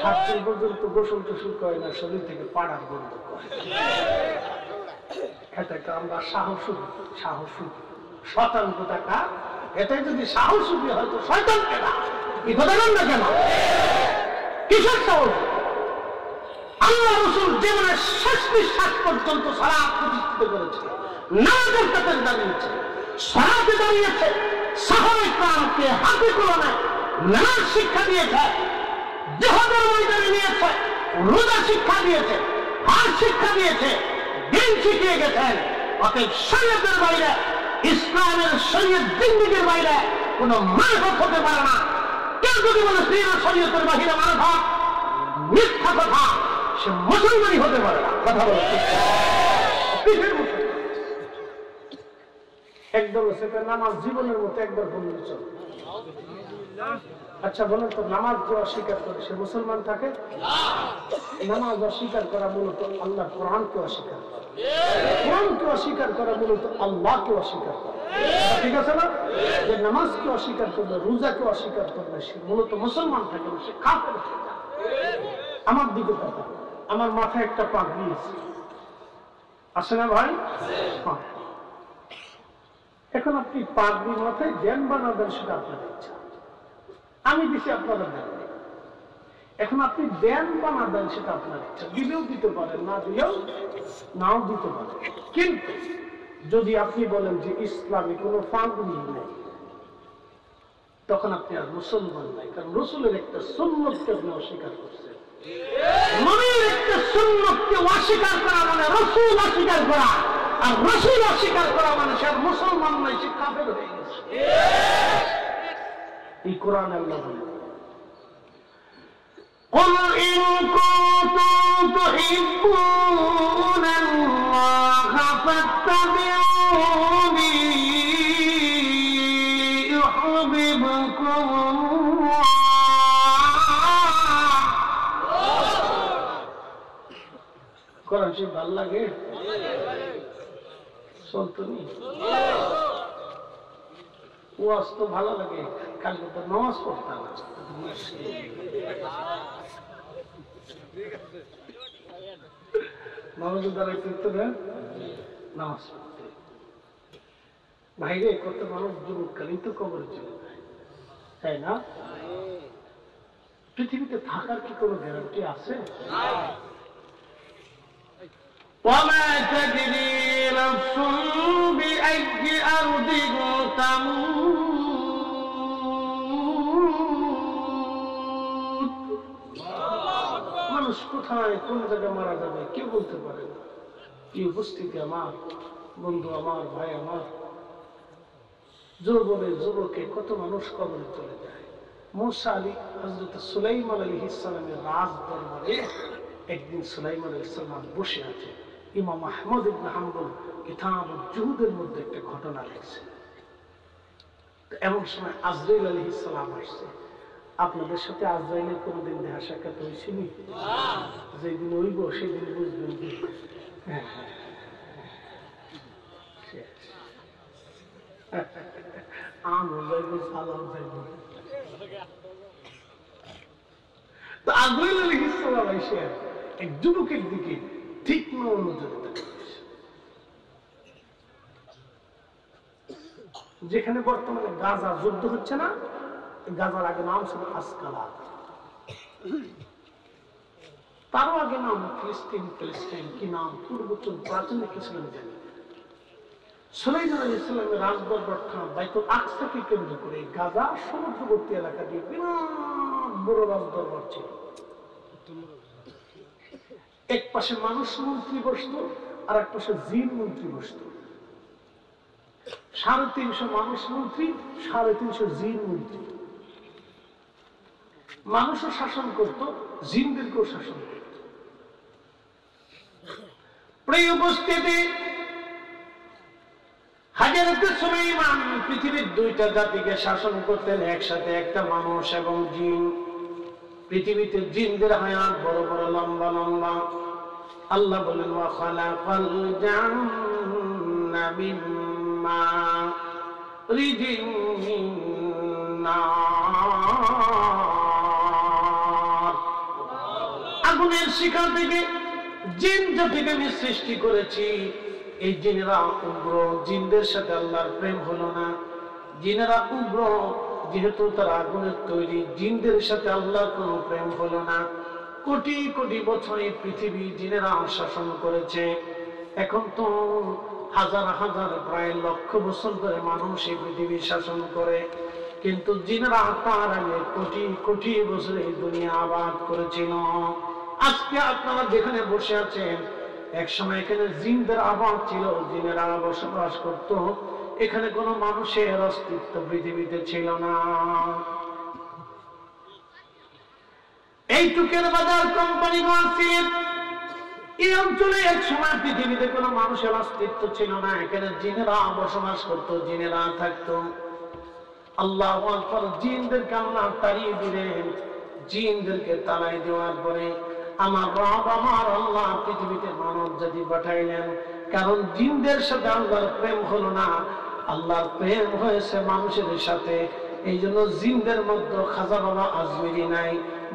7 পর্যন্ত গোসল টোসল করে না, শরীর থেকে পাড়ার বন্ধ করে। এটাকে আমরা সাহসী শতান কোথাকা, এটাই যদি সাহসী হয়তো শয়তান কেনা কি কথা না কেন? কিসের সাহস? আল্লাহ রাসূল জীবনের শেষ নিঃশ্বাস পর্যন্ত সালাত প্রতিষ্ঠিত করেছে, নামাজের কাতারে দাঁড়িয়েছে, সালাতে দাঁড়িয়েছে, সাহাবায়ে কেরামকে হাতে কলমে নামাজ শিক্ষা দিয়েছে, জিহাদের ময়দানে নিয়েছে, রোজা শিক্ষা দিয়েছে, হজ শিক্ষা দিয়েছে, দিন শিখিয়ে গেছেন। অতএব শরীয়তের বাইরে, ইসলামের শরীয়ত জিন্দেগির বাইরে কোন মারফত হতে পারে না। কেউ যদি বলে শরীয়তের বাহিরে মারফত, মিথ্যা কথা, সে মুসলমানই হতে পারে না। কথা বলে একদম সেটা নামাজ জীবনের মতো একবার বললে চলে। আচ্ছা বলেন তো, নামাজ যে অস্বীকার করে সে মুসলমান থাকে? নামাজ অস্বীকার করা মূলত আল্লাহ কোরআনকে অস্বীকার করা, কোরআনকে অস্বীকার করা মূলত আল্লাহকে অস্বীকার করা। ঠিক আছে না? যে নামাজকে অস্বীকার করবে, রোজাকে অস্বীকার করবে, সে মূলত মুসলমান থাকে না, সে কাফের হয়ে যায়। আমার দিকে কথা, আমার মাথায় একটা পাগড়ি আছে না ভাই? হ্যাঁ। এখন আপনি পাগড়ি মাথায় জ্ঞান বানাবেন, সেটা আপনার ইচ্ছা। আমি দিছি, আপনারা দেন। এখন আপনি দেন বা না দেন সেটা আপনার ইচ্ছা। দিলেও দিতে পারেন, না দিলেও নাও দিতে পারেন। কিন্তু যদি আপনি বলেন যে ইসলামে কোনো পাগড়ি নেই, তখন আপনি আর মুসলমান নাই। কারণ রসুলের একটা সুন্নতকে আপনি অস্বীকার করছেন। নবীর একটা সুন্নতকে অস্বীকার করা মানে রসুল অস্বীকার করা, আর রসুল অস্বীকার করা মানে সে আর মুসলমান নাই, সে কাফের হয়ে গেছে। এই কোরআন আল্লাহ বলে, قُلْ إِن كُنتُمْ تُحِبُّونَ اللَّهَ فَاتَّبِعُونِي يُحْبِبْكُمُ কোরআন শরীফ ভালো লাগে চলতো নি ওয়াজ তো ভালো লাগে কালকে তো নামাজ পড়তাম না নামাজের দ্বারা করতে না নামাজ পড়তে বাইরে কত মানুষ যুবককালীন তো কবরে চলে যায় তাই না পৃথিবীতে থাকার কি কোনো গ্যারান্টি আছে وما تدري نفس بأي أرض تموت মানুষ কোথায় কোন জায়গায় মারা যাবে কেউ বলতে পারে না কি উপস্থিতি আমার বন্ধু আমার ভাই আমার যৌবনে যুবকে কত মানুষ কবরে চলে যায় মুসা আলী হযরত সুলাইমান আলাইহিস সালামের রাজ দরবারে একদিন সুলাইমান আলাইহিস সালাম বসে আছে ইমাম আহমদ ইবনে হাম্বল কিতাবুল জুহুদের মধ্যে একটা ঘটনা লিখছে এমন সময় আজরাইল আলাইহিস সালাম আসছে আপনাদের সাথে আজরাইলের কোনদিন দেখা সাক্ষাৎ হয়েছিল যেদিন হইব সেদিন বুঝবেন আজরাইল আলাইহিস সালাম এসে এক যুবকের দিকে তীক্ষ্ণ নজরে তাকিয়েছে যেখানে বর্তমানে গাজা যুদ্ধ হচ্ছে না গাজার আগে নাম ছিল আসকালা তারও আগে নাম ফিলিস্তিন কি নাম পূর্বতন প্রাচীনে কি ছিলেন জানি সুলাইমান আলাইহিস সালামের রাজদরবারটা বাইতুল আকসাকে কেন্দ্র করে গাজা সমুদ্রবর্তী এলাকা দিয়ে বিরাট বড় রাজদরবার ছিল এক পাশে মানুষ মন্ত্রী বসতো আর এক পাশে জিন মন্ত্রী বসতো 350 মানুষ মন্ত্রী 350 জিন মন্ত্রী মানুষও শাসন করত জিনদেরকেও শাসন করত প্রিয় উপস্থিতি হযরত সুলাইমান পৃথিবীর দুইটা জাতিকে শাসন করতেন একসাথে একটা মানুষ এবং জিন পৃথিবীতে জিনদের হায়াত বড় বড় লম্বা লম্বা আল্লাহ বলেন ওয়া খালাকাল জান্না মিন মারিজিন মিন নার আগুনের শিখা থেকে জিন জাতিকে আমি সৃষ্টি করেছি এই জিনেরা উগ্র জিনদের সাথে আল্লাহর প্রেম হলো না জিনেরা উগ্র যেহেতু তারা আগুনের তৈরি জিনদের সাথে আল্লাহর কোনো প্রেম হলো না কোটি কোটি বছর এই পৃথিবী জিনেরা শাসন করেছে এখন তো হাজার হাজার প্রায় লক্ষ বছর ধরে মানুষ এই পৃথিবী শাসন করে কিন্তু জিনেরা তার আগে কোটি কোটি বছর এই দুনিয়া আবাদ করেছিল আজকে আপনারা যেখানে বসে আছেন এক সময় এখানে জিনদের আবাদ ছিল জিনেরা বসবাস করত এখানে কোনো মানুষের অস্তিত্ব পৃথিবীতে ছিল না এই টুকের বাজার কোম্পানিগঞ্জ ছিল এই অঞ্চলে এক সময় পৃথিবীতে কোনো মানুষের অস্তিত্ব ছিল না এখানে জিনেরা বসবাস করত জিনেরা থাকতো আল্লাহু আকবার জিনদেরকে আল্লাহ তাড়িয়ে দিলেন জিনদেরকে তাড়াই দেওয়ার পরে আমার রব আমার আল্লাহ পৃথিবীতে মানব জাতি পাঠাইলেন কারণ জিনদের সাথে আল্লাহর প্রেম হলো না আল্লাহর প্রেম হয়েছে মানুষের সাথে এই জন্য জিনদের মধ্যে খাজা বাবা আজমিরি নাই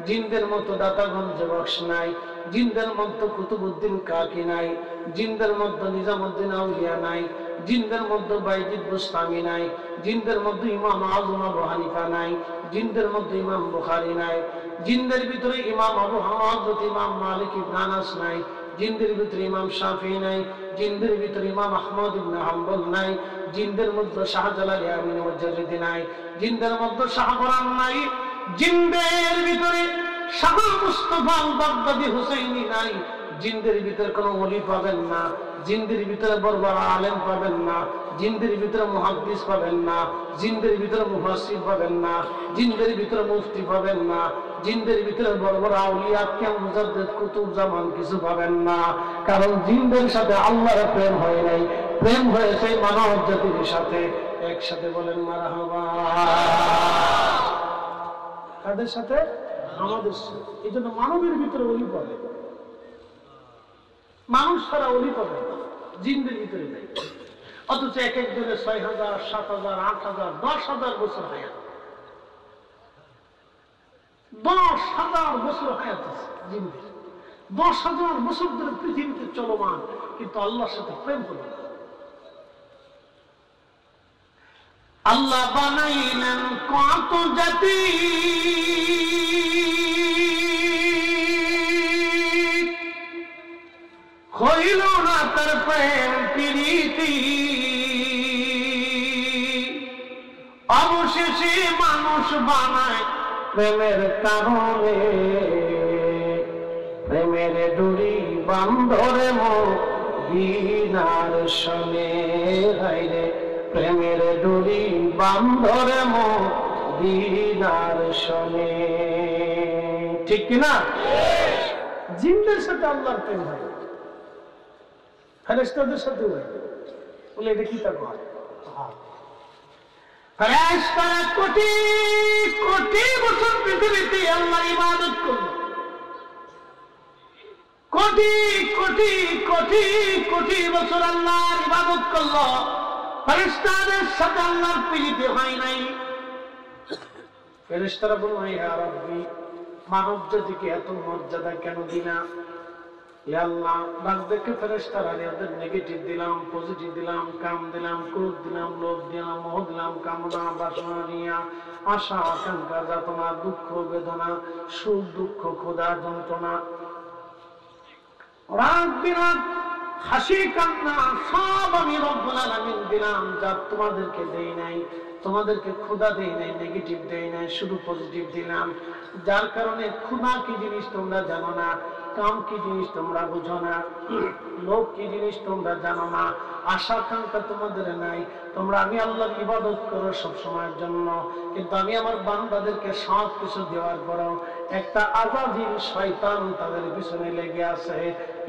জিনদের মতো দাতাগঞ্জ বক্স নাই জিনদের মধ্যে কুতুবউদ্দিন কাকি নাই জিনদের মধ্যে নিজামউদ্দিন আউলিয়া নাই জিনদের মধ্যে বাইজিদ বুস্তামি নাই জিনদের মধ্যে ইমাম আযম আবু হানিফা নাই জিনদের মধ্যে ইমাম বুখারী নাই জিনদের ভিতরে ইমাম আবু হানিফা ইমাম মালিক ইবনে আনাস নাই জিনদের ভিতরে ইমাম শাফিঈ নাই জিনদের ভিতরে ইমাম আহমদ ইবনে হাম্বল নাই জিনদের মধ্যে শাহজালাল ইয়ামিন মুজাদ্দিদ নাই জিনদের মধ্যে শাহবরান নাই জিনদের ভিতরে শাহ মুস্তাফা আল-বাগদাদি হুসাইনি নাই জিনদের ভিতরে কোনো ওলি পাবেন না জিনদের ভিতরে বড় বড় আলেম পাবেন না জিনদের ভিতরে মুহাদ্দিস পাবেন না জিনদের ভিতরে মুফাসসির পাবেন না জিনদের ভিতরে মুফতি পাবেন না জিনদের ভিতরে বড় বড় আউলিয়া কিয়াম মুজাদ্দিদ কুতুব জামান কিছু পাবেন না কারণ জিনদের সাথে আল্লাহর প্রেম হয় নাই প্রেম হয়েছে মানব জাতির সাথে একসাথে বলেন মারহাবা কাদের সাথে? আমাদের সাথে। এই জন্য মানবের ভিতরে অলি পাবে, মানুষ ছাড়া অলি পাবে, জিনদের ভিতরে নেই। অথচ এক একজনের ৬,০০০, ৭,০০০, ৮,০০০, ১০,০০০ বছর হায়াত, ১০,০০০ বছর হায়াত আছে জিনদের। ১০,০০০ বছর ধরে পৃথিবীতে চলমান, কিন্তু আল্লাহর সাথে প্রেম হলো না। আল্লাহ বানাইলেন কত জাতি, হইল না তার প্রেম প্রীতি, অবশেষে মানুষ বানায় প্রেমের কারণে, প্রেমের ডুরি বান্ধরে মদিনার সনে, হায়রে প্রেমের ডুরি বান্ধরে মদিনার সনে। ঠিক কিনা? জিনদের সাথে আল্লাহর প্রেম হয়, ফেরেশতাদের সাথে হয়। বলে এটা কি তা কয়? ফেরেশতারা কোটি কোটি বছর পৃথিবীতে আল্লাহর ইবাদত করল, কোটি কোটি কোটি কোটি বছর আল্লাহর ইবাদত করল, ফেরেশতাদের সাথে আল্লাহর প্রীতি হয় নাই। ফেরেশতারা বলল, ইয়া রাব্বি, মানব জাতিকে এত মর্যাদা কেন দিনা? ইয়া আল্লাহ, ডাক দেখে ফেরেশতারা ওদের নেগেটিভ দিলাম, পজিটিভ দিলাম, কাম দিলাম, ক্রোধ দিলাম, লোভ দিলাম, মোহ দিলাম, কামনা বাসনা নিয়া, আশা আকাঙ্ক্ষা, যাতনা, দুঃখ বেদনা, সুখ দুঃখ, ক্ষুধা যন্ত্রণা, রাগ বিরাগ, হাসি কান্না, সব আমি রব্বুল আলামিন দিলাম। যা তোমাদেরকে দেই নাই, তোমাদেরকে ক্ষুধা দেই নাই, নেগেটিভ দেই নাই, শুধু পজিটিভ দিলাম। যার কারণে ক্ষুধা কি জিনিস তোমরা জানো না, কাম কি জিনিস তোমরা বুঝো না, লোভ কি জিনিস তোমরা জানো না, আশা আকাঙ্ক্ষা তোমাদের নাই। তোমরা আমি আল্লাহর ইবাদত করো সব সময়ের জন্য, কিন্তু আমি আমার বান্দাদেরকে সব কিছু দেওয়ার পরেও একটা আযাজিল শয়তান তাদের পিছনে লেগে আছে।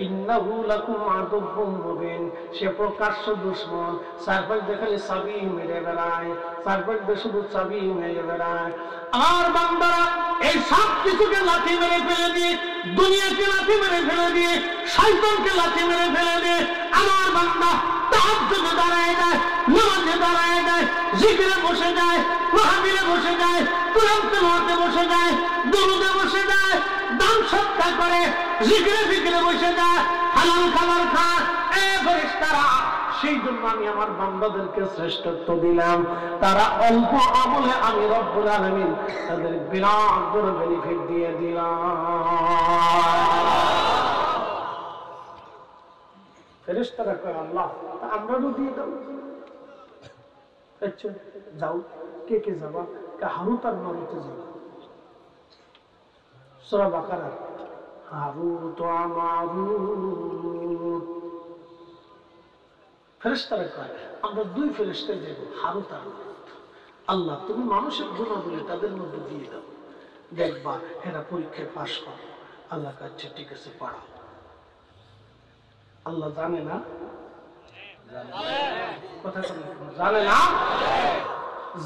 ইন্নাহু লাকুম আদুউম মুবিন, সে প্রকাশ্য দুশমন। চারপাশ দেখালে চাবি মেরে বেড়ায়, চারপাশ দিয়ে শুধু চাবি মেরে বেড়ায়। আমার বান্দারা এই সব কিছুকে লাথি মেরে ফেলে দিয়ে, দুনিয়াকে লাথি মেরে ফেলে দিয়ে, শয়তানকে লাথি মেরে ফেলে দিয়ে আমার বান্দা তাহাজ্জুদে দাঁড়ায় যায়, নামাজে দাঁড়ায় যায়, জিকিরে বসে যায়, মাহফিলে বসে যায়, কুরআন তেলাওয়াতে বসে যায়, দুরুদে বসে যায়, দান সৎকার করে, জিকিরে ফিকিরে বসে যায়, হালাল খাবার খায়। এ ফেরেশতারা, সেই জন্য আমি আমার বান্দাদেরকে শ্রেষ্ঠত্ব দিলাম। তারা অল্প আমলে আমি রব্বুল আলামিন তাদের বিরাট বড় বেনিফিট দিয়ে দিলাম। ফেরেশতারা কয়, আল্লাহ আমরাও দিয়ে দাও। আচ্ছা যাও, কে কে যাবা? হারুত আর মারুতে যাবা। সূরা বাকারা, হারুত ওয়া মারুত। ফেরেশতারা কয়, আমরা দুই ফেরেশতা দেব, হারুত আর মারুত। আল্লাহ তুমি মানুষের গুণাবলী তাদের মধ্যে দিয়ে দাও, দেখবা এরা পরীক্ষায় পাশ করে। আল্লাহ কাছে ঠিক আছে, পড়াও। আল্লাহ জানে না, কথা জানে না,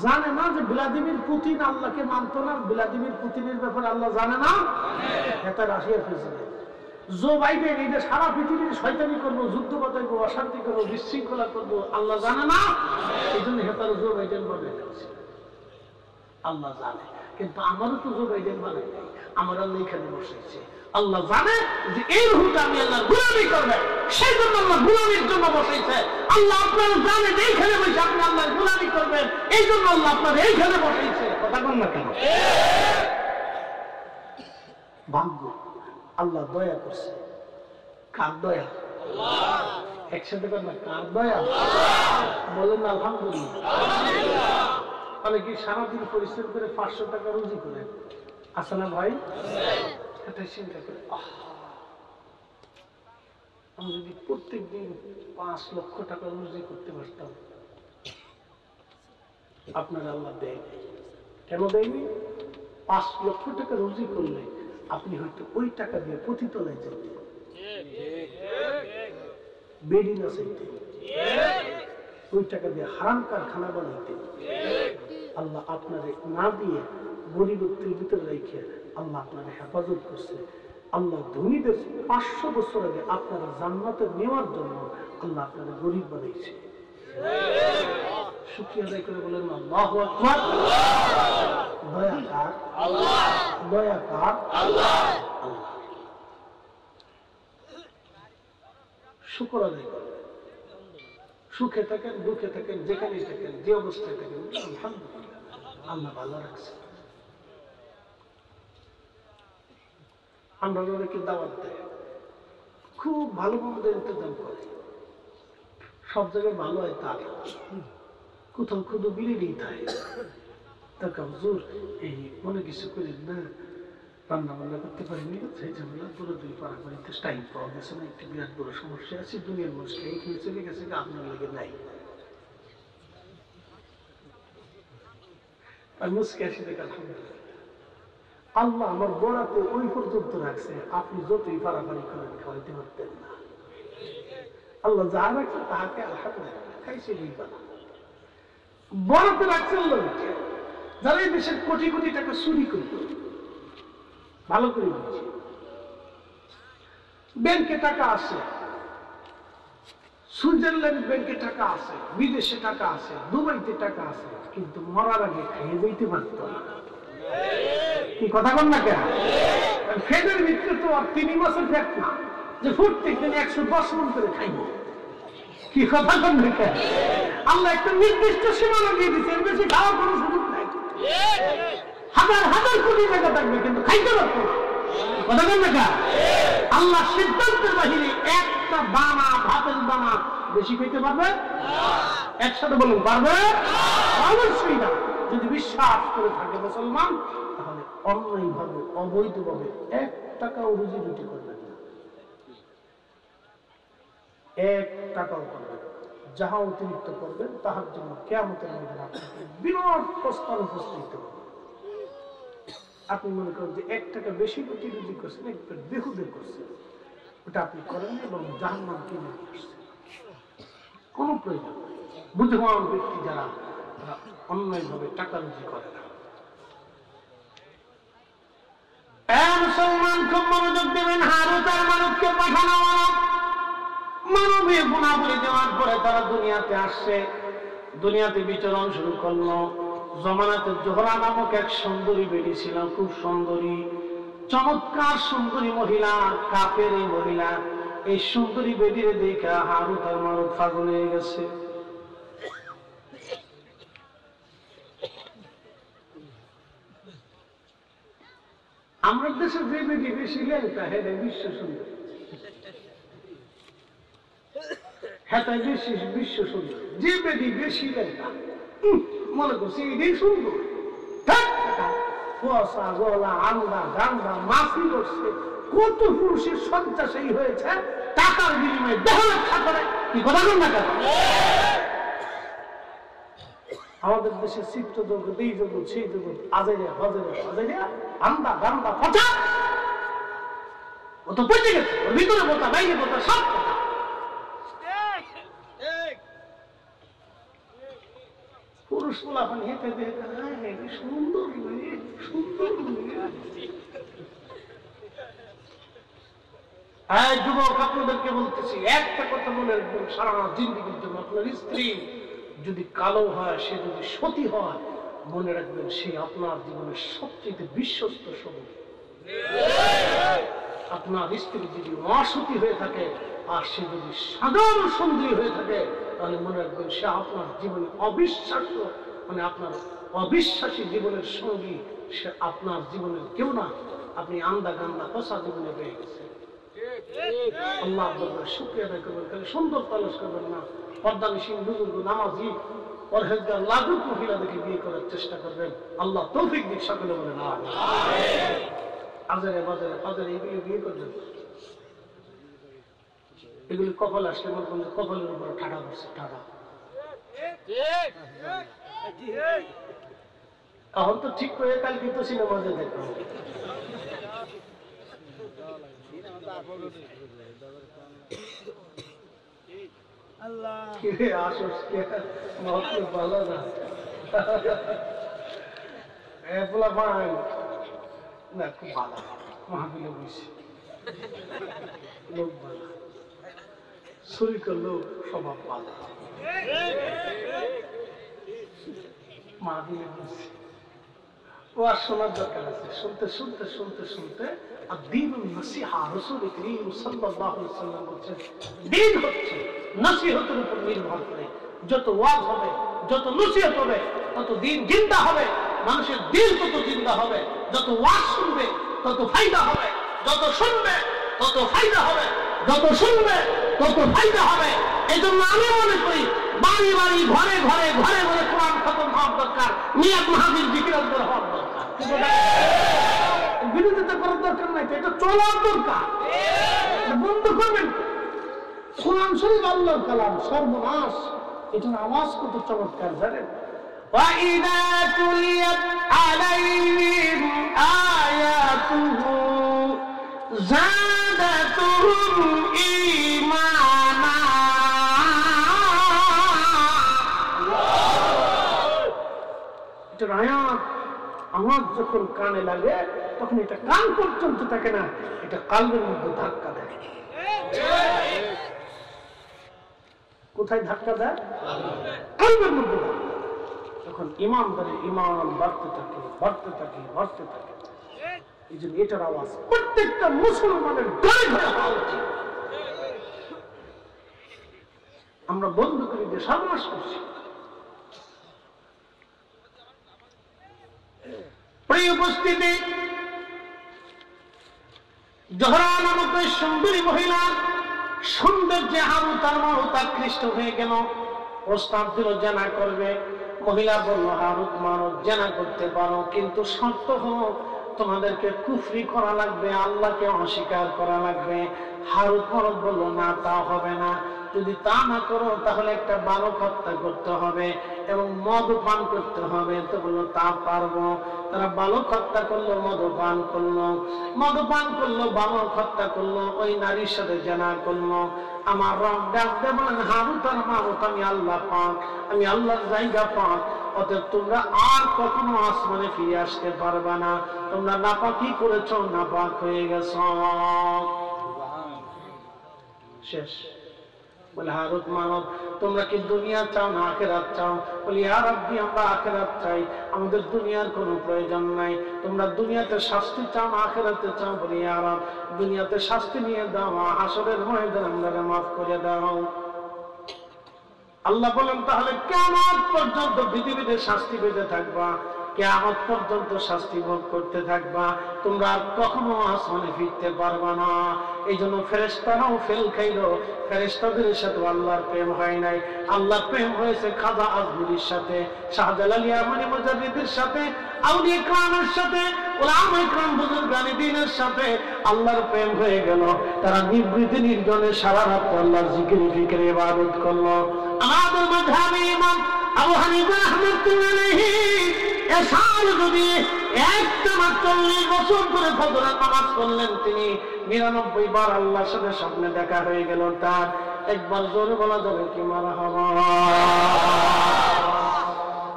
জানে না যে ভ্লাদিমির পুতিন আল্লাহকে মানত না। ভ্লাদিমির পুতিনের ব্যাপারে আল্লাহ জানে না। এটা রাশিয়ার প্রেসিডেন্ট জো বাইডেন, এটা সারা পৃথিবীর শয়তানি করবো, যুদ্ধ বাতাইবো, অশান্তি করবো, বিশৃঙ্খলা করবো, আল্লাহ জানে না। এই জন্য হেতার জো বাইডেন বানাই ফেলছে। আল্লাহ জানে, কিন্তু আমারও তো জো বাইডেন বানাই নাই, আমার আল্লাহ এখানে বসেছে। আল্লাহ জানে যে এই রুহটা আমি আল্লাহর গোলামি করবে, সেই জন্য আল্লাহ গোলামির জন্য বসেছে। আল্লাহ আপনারা জানেন এইখানে বসে আপনি আল্লাহর গোলামি করবেন, এই জন্য আল্লাহ আপনার এইখানে বসেছে। কথা বল না কেন? ভাগ্য আল্লাহ দয়া করছে। কার দয়া? একসাথে কর না, কার দয়া? বলেন না আলহামদুলিল্লাহ। তাহলে কি সারাদিন পরিশ্রম করে 500 টাকা রুজি করেন? আছে না ভাই? চিন্তা করে, আমি যদি প্রত্যেক দিন 5 লক্ষ টাকা রুজি করতে পারতাম। আপনার আল্লাহ দেয়, কেন দেয়নি? 5 লক্ষ টাকা রুজি করলে আপনি হয়তো ওই টাকা দিয়ে পতিতলায় যেতেন, বেডি না চাইতেন, ওই টাকা দিয়ে হারাম কারখানা বানাইতেন। আল্লাহ আপনারে না দিয়ে গরিবত্বের ভিতরে রেখে আল্লাহ আপনার হেফাজত করছে। আল্লাহ ধনীদের 500 বছর আগে আপনারা জান্নাতে নেওয়ার জন্য আল্লাহ আপনারা গরিব বানাইছে। শুকরিয়া আদায় করে বলেন আল্লাহু আকবার। দয়া কার? আল্লাহ। দয়া কার? আল্লাহ। শুকর আদায় করেন। সুখে থাকেন, দুঃখে থাকেন, যেখানেই থাকেন, যে অবস্থায় থাকেন, আলহামদুলিল্লাহ আল্লাহ ভালো রাখছে। আমরা অনেকে দাওয়াত দেয়, খুব ভালো মন্দ ইন্তজাম করে, সব জায়গায় ভালো হয় তার, কোথাও খুদু বিলেই থাকে। তাকে হুজুর এই মনে কিছু করেন না, রান্না বান্না করতে পারিনি, সেই ঝামেলা পুরো দুই পাড়াপাড়িতে টাইম পাওয়া গেছে না, একটি বিরাট বড় সমস্যা আছে, দুনিয়ার মানুষ খেয়ে খেয়ে চলে গেছে, আপনার লেগে নাই। আর মুসকে আসি দেখ আলহামদুলিল্লাহ আল্লাহ আমার গোড়াতে ওই পর্যন্ত রাখছে, আপনি যতই পাড়াপাড়ি করেন খাওয়াইতে পারতেন না। আল্লাহ যা রাখছে তাহাকে আলহামদুলিল্লাহ খাইছে দুই পাড়া বড়াতে রাখছেন লোককে। যারা এই দেশের কোটি কোটি টাকা চুরি করত, ভালো করে বলছি, ব্যাংকে টাকা আছে, সুইজারল্যান্ড ব্যাংকে টাকা আছে, বিদেশে টাকা আছে, দুবাইতে টাকা আছে, কিন্তু মরার আগে খাইয়ে যাইতে পারত না। কি কথা বল না কেন? ফেডের ভিতরে তো আর 3 মাসের ফ্যাট না যে প্রত্যেক দিন 110 মন করে খাইব। কি কথা বল না কেন? আল্লাহ একটা নির্দিষ্ট সীমা লাগিয়ে দিচ্ছে, এর বেশি খাওয়ার কোনো সুযোগ নাই। হাজার হাজার কোটি টাকা থাকবে কিন্তু খাইতে পারতো না। কথা বল না কেন? আল্লাহ সিদ্ধান্তের বাহিরে একটা দানা, ভাতের দানা বেশি খেতে পারবে? একসাথে বলুন পারবে? অবশ্যই না। যদি বিশ্বাস করে থাকে মুসলমান, তাহলে অন্যায় ভাবে, অবৈধ ভাবে 1 টাকাও রুজি রুটি করবেন না, 1 টাকাও করবেন। যাহা অতিরিক্ত করবেন তাহার জন্য কিয়ামতের মধ্যে আপনাকে বিরাট প্রস্তাব উপস্থিত হবে। আপনি মনে করেন যে 1 টাকা বেশি রুটি রুজি করছেন, একটু বেহুদে করছেন, ওটা আপনি করেন এবং জাহান্নাম কিনে আসছেন, কোনো প্রয়োজন নেই। বুদ্ধিমান ব্যক্তি যারা, তারা অন্যায় ভাবে টাকা রুজি করে না। মুসলমান খুব মনোযোগ দেবেন। হারুত আর মারুতকে পাঠানো হলো, মানবীয় গুণাবলী দেওয়ার পরে তারা দুনিয়াতে আসছে, দুনিয়াতে বিচরণ শুরু করলো। জমানাতে জোহরা নামক এক সুন্দরী বেটি ছিল, খুব সুন্দরী, চমৎকার সুন্দরী মহিলা, কাফের এই মহিলা। এই সুন্দরী বেটিরে দেখা হারুত আর মারুত পাগল হয়ে গেছে। আমার দেশে যে বেটি বেশি লেখা হেটা বিশ্ব সুন্দর, হেটাই বেশি বিশ্ব সুন্দর। যে বেটি বেশি লেখা মনে করছি এটাই সুন্দর, কুয়াশা, গলা, আন্দা, গান্দা, মাছি করছে, কত পুরুষের শয্যা সেই হয়েছে টাকার বিনিময়ে, দেহ রক্ষা করে। কি কথা বল না কেন? আমাদের দেশে চিত্র জগৎ, এই জগৎ, সেই জগৎ, আজেরিয়া হজেরিয়া হজেরিয়া, আন্দা গান্দা কথা, ও তো পচে গেছে, ওর ভিতরে বোতা, বাইরে বোতা, সব কথা। পুরুষ পোলাপান হেঁটে দেখে সুন্দর মেয়ে, সুন্দর মেয়ে। যুবক, আপনাদেরকে বলতেছি একটা কথা মনে রাখবেন, সারা জিন্দেগির জন্য আপনার স্ত্রী যদি কালো হয়, সে যদি সতী হয়, মনে রাখবেন সে আপনার জীবনের সবচেয়ে বিশ্বস্ত সঙ্গী। আপনার স্ত্রী যদি অসতী হয়ে থাকে আর সে যদি সাধারণ সুন্দরী হয়ে থাকে, তাহলে মনে রাখবেন সে আপনার জীবনে অবিশ্বাস্য, মানে আপনার অবিশ্বাসী জীবনের সঙ্গী, সে আপনার জীবনের কেউ না। আপনি আন্দা গান্দা পচা জীবনে পেয়ে গেছেন। আল্লাহ আপনার শুকরিয়া আদায় করবেন, তাহলে সুন্দর তালাশ করবেন না। পর্দানিসীন বুজুর্গ, নামাজি, পরহেজগার, লাজুক মহিলাদেরকে বিয়ে করার চেষ্টা করবেন। আল্লাহ তৌফিক দিক। সকলে বলেন আমিন। আজারে বাজারে ফাজারে এগুলি বিয়ে করবেন, এগুলি কপাল আসলে মনে করেন কপালের উপর ঠাডা করছে, ঠাডা। এখন তো ঠিক করে কালকে তো সিনেমা দেখতে হবে। পোলা পান না, খুব ভালো মাহফিলে বসে লোক ভালো, শরীর লোক, স্বভাব ভালো, মাহফিলে বসে ও আর শোনার দরকার আছে। শুনতে শুনতে শুনতে শুনতে আর দিন নসিহা, রাসূল করিম সাল্লাল্লাহু আলাইহি ওয়াসাল্লাম বলেছেন দিন হচ্ছে নসিহতের উপর নির্ভর করে। যত ওয়াজ হবে, যত নসিহত হবে, তত দিন জিন্দা হবে, মানুষের দিল তত জিন্দা হবে। যত ওয়াজ শুনবে তত ফায়দা হবে, যত শুনবে তত ফায়দা হবে, যত শুনবে তত ফায়দা হবে। এই জন্য আমি মনে করি বাড়ি বাড়ি, ঘরে ঘরে, ঘরে ঘরে কোরআন খতম হওয়ার দরকার, মিলাদ মাহফিল জিকির আজকার হওয়ার দরকার। বিরোধিতা করার দরকার নাই, এটা চলার দরকার। বন্ধ করবেন কোরআন শরীফ আল্লাহর কালাম, সর্বনাশ। এটার আওয়াজ কত চমৎকার জানেন? وَإِذَا تُلِيَتْ عَلَيْهِمْ آيَاتُهُ زَادَتْهُمْ إِيمَانًا। এটার আয়াত আওয়াজ যখন কানে লাগে তখন এটা কান পর্যন্ত থাকে না, এটা কালবের মধ্যে ধাক্কা দেয়। কোথায় ধাক্কা দেয়? কালবের মধ্যে। তখন ইমানদারের ইমান বাড়তে থাকে, বাড়তে থাকে, বাড়তে থাকে। এই জন্য এটার আওয়াজ প্রত্যেকটা মুসলমানের ঘরে ঘরে হওয়া উচিত। আমরা বন্ধ করে দিয়ে সর্বনাশ করছি। প্রিয় উপস্থিতি, জোহরা নামক সুন্দরী মহিলা সৌন্দর্যে আরো তার মারুত আকৃষ্ট হয়ে গেল, প্রস্তাব দিল জানা করবে। মহিলা বলল, হারুত মারুত জানা করতে পারো, কিন্তু শর্ত হলো তোমাদেরকে কুফরি করা লাগবে, আল্লাহকে অস্বীকার করা লাগবে। হারুত মারুত বলল, না তা হবে না, যদি তা না করো তাহলে একটা বালক হত্যা করতে হবে এবং মদ পান করতে হবে। তো বললো তা পারবো। তারা বালক হত্যা করলো, মদপান করলো, মদপান করলো, বালক হত্যা করলো, ওই নারীর সাথে জানা করলো। আমার রব ডাকতে বলেন, হারুত আর মারুত, আমি আল্লাহ পাক, আমি আল্লাহর জায়গা পাক, অতএব তোমরা আর কখনো আসমানে ফিরে আসতে পারবে না। তোমরা নাপাকি করেছো, নাপাক হয়ে গেছ। শেষ। বলে, হারুত মারুত, তোমরা কি দুনিয়া চাও না আখিরাত চাও? বলি, ইয়া রাব্বি, আমরা আখিরাত চাই, আমাদের দুনিয়ার কোনো প্রয়োজন নাই। তোমরা দুনিয়াতে শাস্তি চাও না আখিরাতে চাও? বলি, ইয়া রাব, দুনিয়াতে শাস্তি নিয়ে দাও, হাসরের ময়দানে আমাদের মাফ করে দাও। আল্লাহ বলেন, তাহলে কিয়ামত পর্যন্ত পৃথিবীতে শাস্তি পেতে থাকবা, কিয়ামত পর্যন্ত শাস্তি ভোগ করতে থাকবা, তোমরা কখনো আসমানে ফিরতে পারবা না। এই জন্য ফেরেশতারাও ফেল খাইলো। ফেরেশতাদের সাথে আল্লাহর প্রেম হয় নাই, আল্লাহর প্রেম হয়েছে খাজা আজমিরির সাথে, শাহজালাল ইয়ামানি মুজাদ্দিদের সাথে, আউলিয়া কেরামের সাথে, উলামায়ে কেরাম বুজুর্গানে দ্বীনের সাথে আল্লাহর প্রেম হয়ে গেল। তারা নিভৃতে নির্জনে সারা রাত আল্লাহর জিকির ফিকির ইবাদত করলো। আমাদের মাযহাবে ইমাম আবু হানিফা রাহমাতুল্লাহি আলাইহি এসার যদি একটানা 40 বছর ধরে ফজরের নামাজ পড়লেন, তিনি 99 বার আল্লাহর সাথে স্বপ্নে দেখা হয়ে গেল তার। একবার জোরে বলা যাবে কি মারহাবা?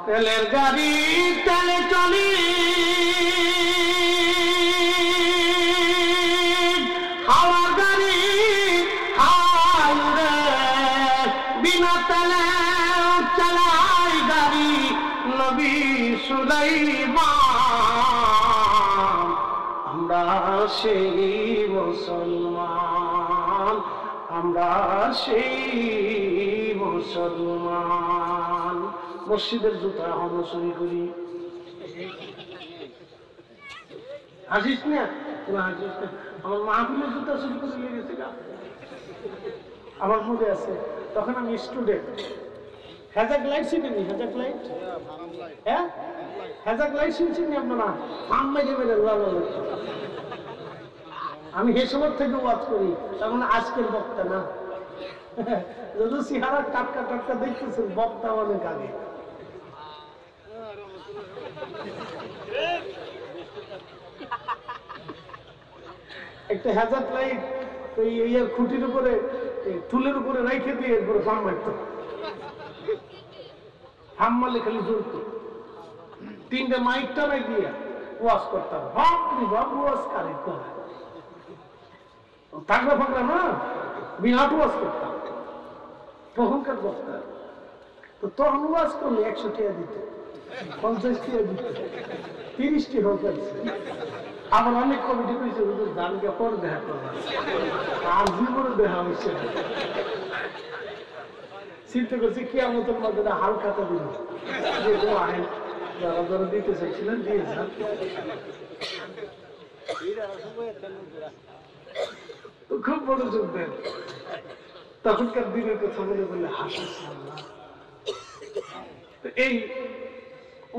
তেলের গাড়ি তেলে চলি, হাওয়ার গাড়ি হাই রে, বিনা তেলে চালাই গাড়ি নবী সুলাইমান। আমরা সেই মুসলমান, আমরা সেই মুসলমান। মসজিদের জুতা আমরা চুরি করি। হাসিস না? তোরা হাসিস না? আমার মাহফিলের জুতা চুরি করে নিয়ে গেছে গা। আমার মনে আছে, তখন আমি স্টুডেন্ট। হ্যাজাক লাইট শিখেনি? হ্যাজাক লাইট, হ্যাঁ হ্যাজাক লাইট শিখছেন আপনারা? ফার্ম মেরে মেরে আমি সে সময় থেকে ওয়াজ করি, তখন আজকের বক্তা না। যদি চেহারা টাটকা টাটকা দেখতেছেন, বক্তা অনেক আগে। একটা হ্যাজাক লাইট ওই খুঁটির উপরে, টুলের উপরে রেখে দিয়ে এরপরে ফার্ম মারত। ফার্ম মারলে খালি জ্বলত। তিনটে মাইক টানাই দিয়ে ওয়াজ করতাম, বাপরে বাপ ওয়াজ কারে করে থাকলে ফাঁকলে না, বিরাট ওয়াজ করতাম তখনকার বক্তা। তো তখন ওয়াজ করলে 100 টাকা দিত, 50 টাকা দিত, 30 টাকা হোক। আবার অনেক কমিটি করেছে হুজুর দানকে পর দেখা করলাম, আর জীবনে দেখা হয়েছে। চিন্তা করছি কি আমাদের মধ্যে হালকাতা দিল যে আইন যারা যারা দিতে চাইছিলেন দিয়ে যান। খুব বড় যোগ দেন। তখনকার দিনের কথা বলে বলে হাসছে। এই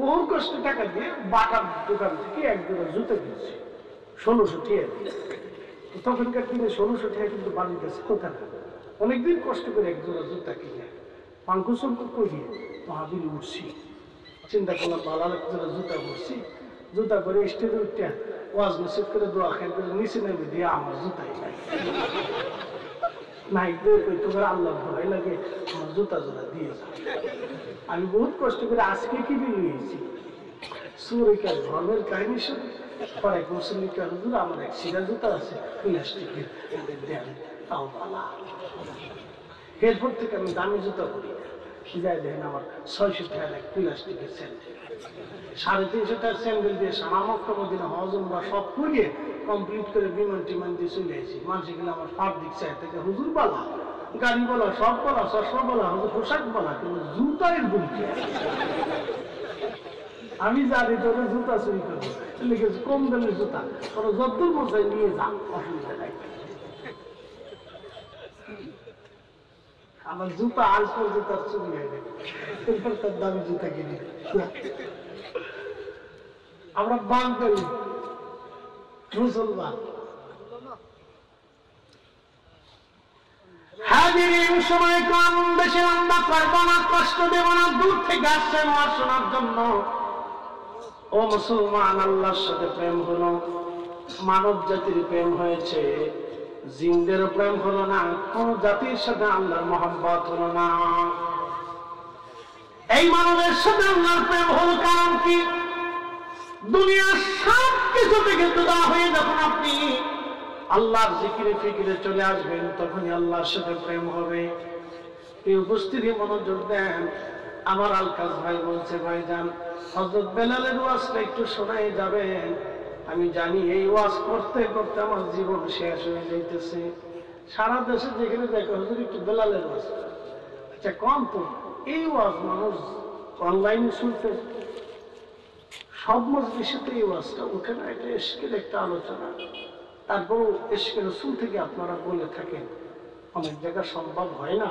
ওর কষ্ট টাকা দিয়ে বাটার দোকান থেকে এক জোড়া জুতো কিনছে 1600 টাকা। তখনকার দিনে 1600 টাকা কিন্তু বাড়ির কাছে কোথায়, অনেকদিন কষ্ট করে এক জোড়া জুতা কিনে পাঙ্কুসঙ্ক করিয়ে মহাবীর উঠছি। চিন্তা করলাম বালার এক জোড়া জুতা করছি, জুতা করে স্টেজে উঠতে ওয়াজ মেসেজ করে দোয়া খাই করে নিচে নেমে দিয়ে আমার জুতাই নাই নাই তোমার আল্লাহ ভয় লাগে, আমার জুতা জোড়া দিয়ে যাও। আমি বহুত কষ্ট করে আজকে কিনে নিয়েছি সুরিকার ধর্মের কাহিনী শুনে। পরে এক মুসলিমকে হুজুর আমার এক সিরা জুতা আছে প্লাস্টিকের, দেন তাও বালা। এরপর থেকে আমি দামি জুতা করি, যাই দেখেন আমার 600 টাকার এক প্লাস্টিকের স্যান্ডেল, 350 টাকার স্যান্ডেল দিয়ে সারা মক্কা মদিনা হজ উমরা সব করিয়ে কমপ্লিট করে বিমান টিমান দিয়ে চলে আসি। মানুষে গেলে আমার ফাট দিচ্ছে থেকে হুজুর বলা, গাড়ি বলা, সব বলা, চশমা বলা, হুজুর পোশাক বলা, কিন্তু জুতায়ের বলছে। আমি জানি তোদের জুতা চুরি করবো, লিখেছি কম দামের জুতা, তোরা যতদূর মশাই নিয়ে যা, অসুবিধা নাই। আমার জুতা আলফোর জুতার চুরি হয়ে যাবে, এরপর তার দামি জুতা কিনে। আমরা বাঙালি মুসলমান হাজির সময় কম, বেশি লম্বা করবো না, কষ্ট দেব না। দূর থেকে আসছেন ওয়াজ শোনার জন্য। ও মুসলমান, আল্লাহর সাথে প্রেম হলো, মানব জাতির প্রেম হয়েছে, জিনদের প্রেম হলো না, কোন জাতির সাথে আল্লাহর মহব্বত হলো না। এই মানবের সাথে আল্লাহর প্রেম হলো কারণ কি? দুনিয়ার সব কিছু থেকে জুদা হয়ে যখন আপনি আল্লাহর জিকিরে ফিকিরে চলে আসবেন, তখনই আল্লাহর সাথে প্রেম হবে। এই উপস্থিতি মনোযোগ দেন। আমার আলকাস ভাই বলছে, ভাইজান হযরত বেলালের ওয়াজটা একটু শোনাই যাবেন? আমি জানি এই ওয়াজ করতে করতে আমার জীবন শেষ হয়ে যাইতেছে। সারা দেশে যেখানে দেখো হুজুর একটু বেলালের ওয়াজ, আচ্ছা কম তো এই ওয়াজ মানুষ অনলাইনে শুনতে, সব মজলিসেতে এই ওয়াজটা উঠে না। এটা ইশকের একটা আলোচনা, তারপরও ইশকে রাসূল থেকে আপনারা বলে থাকেন, অনেক জায়গা সম্ভব হয় না,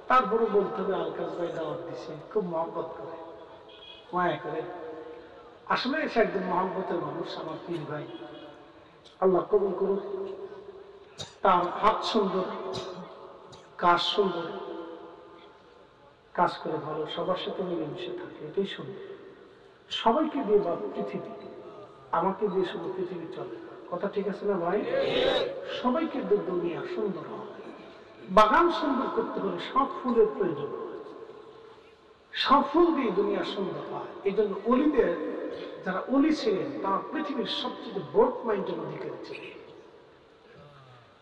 তারপরে বলতে হবে আলকাস ভাই দাওয়াত দিছে, খুব মহব্বত করে, মায়া করে। আসলে সে একদম মহব্বতের মানুষ, আমার পীর ভাই, আল্লাহ কবুল করুক। তার হাত সুন্দর, কাজ সুন্দর, কাজ করে ভালো, সবার সাথে মিলেমিশে থাকে, এটাই সুন্দর। সবাইকে দিয়ে বা পৃথিবী, আমাকে দিয়ে শুধু পৃথিবী চলে, কথা ঠিক আছে না ভাই? সবাইকে দিয়ে দুনিয়া সুন্দর হয়। বাগান সুন্দর করতে হলে সব ফুলের প্রয়োজন হয়, সব ফুল দিয়ে দুনিয়া সুন্দর হয়। এই জন্য অলিদের যারা অলি ছিলেন তারা পৃথিবীর সবচেয়ে ব্রড মাইন্ডের অধিকারী ছিলেন।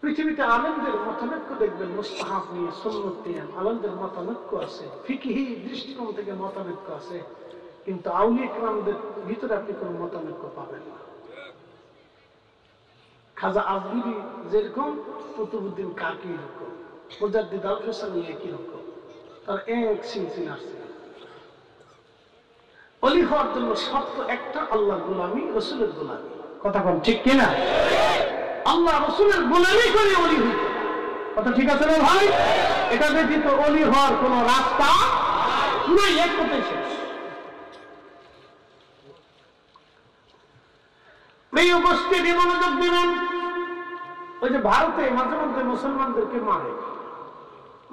পৃথিবীতে আলেমদের মতানৈক্য দেখবেন, মুস্তাহাব নিয়ে, সুন্নত নিয়ে আলেমদের মতানৈক্য আছে, ফিকহি দৃষ্টিকোণ থেকে মতানৈক্য আছে, কিন্তু আউলিয়া কেরামদের ভিতরে আপনি কোনো মতানৈক্য পাবেন না। খাজা আজমিরি যেরকম, কুতুবউদ্দিন কাকি এরকম, মুজাদ্দিদ আল হোসেনি একই রকম, তার এক সিলসিলা আছে। অলি হওয়ার জন্য শর্ত একটা, আল্লাহর গোলামি, রসুলের গোলামি, কথা বল ঠিক কিনা? আল্লাহ রসুলের গোলামি করে অলি হইতে, কথা ঠিক আছে না ভাই? এটা ব্যতীত অলি হওয়ার কোন রাস্তা নাই, এক কথাই শেষ। এই উপস্থিতি মনোযোগ দিবেন। ওই যে ভারতে মাঝে মধ্যে মুসলমানদেরকে মারে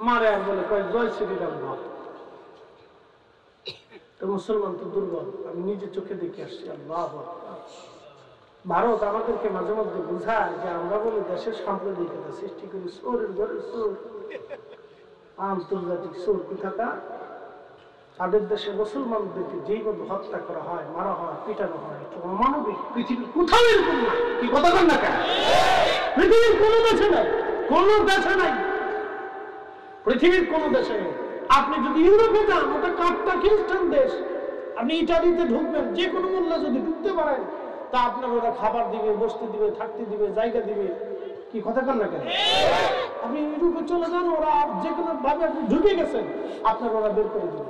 মারে আর বলে কয় জয় শ্রীরাম ভারত। তো মুসলমান তো দুর্বল, আমি নিজে চোখে দেখে আসছি। আল্লাহ ভারত আমাদেরকে মাঝে মধ্যে বুঝায় যে আমরা বলে দেশের সাম্প্রদায়িকতা সৃষ্টি করি, চোরের ঘরে চোর, আন্তর্জাতিক চোর কোথাকার। তাদের দেশে মুসলমানদেরকে যেইভাবে হত্যা করা হয়, মারা হয়, পিটানো হয়, তো অমানবিক পৃথিবীর কোথাও এরকম না। কি কথা বল না কেন? পৃথিবীর কোনো দেশে নাই, কোনো দেশে নাই, পৃথিবীর কোনো দেশে। আপনি যদি ইউরোপে যান, ওটা কাটটা খ্রিস্টান দেশ, আপনি ইটালিতে ঢুকবেন, যে কোনো মূল্য যদি ঢুকতে পারেন, তা আপনার ওরা খাবার দিবে, বসতে দিবে, থাকতে দিবে, জায়গা দিবে। কি কথা বল না কেন? আপনি ইউরোপে চলে যান, ওরা যে কোনো ভাবে আপনি ঢুকে গেছেন, আপনার ওরা বের করে দিবে।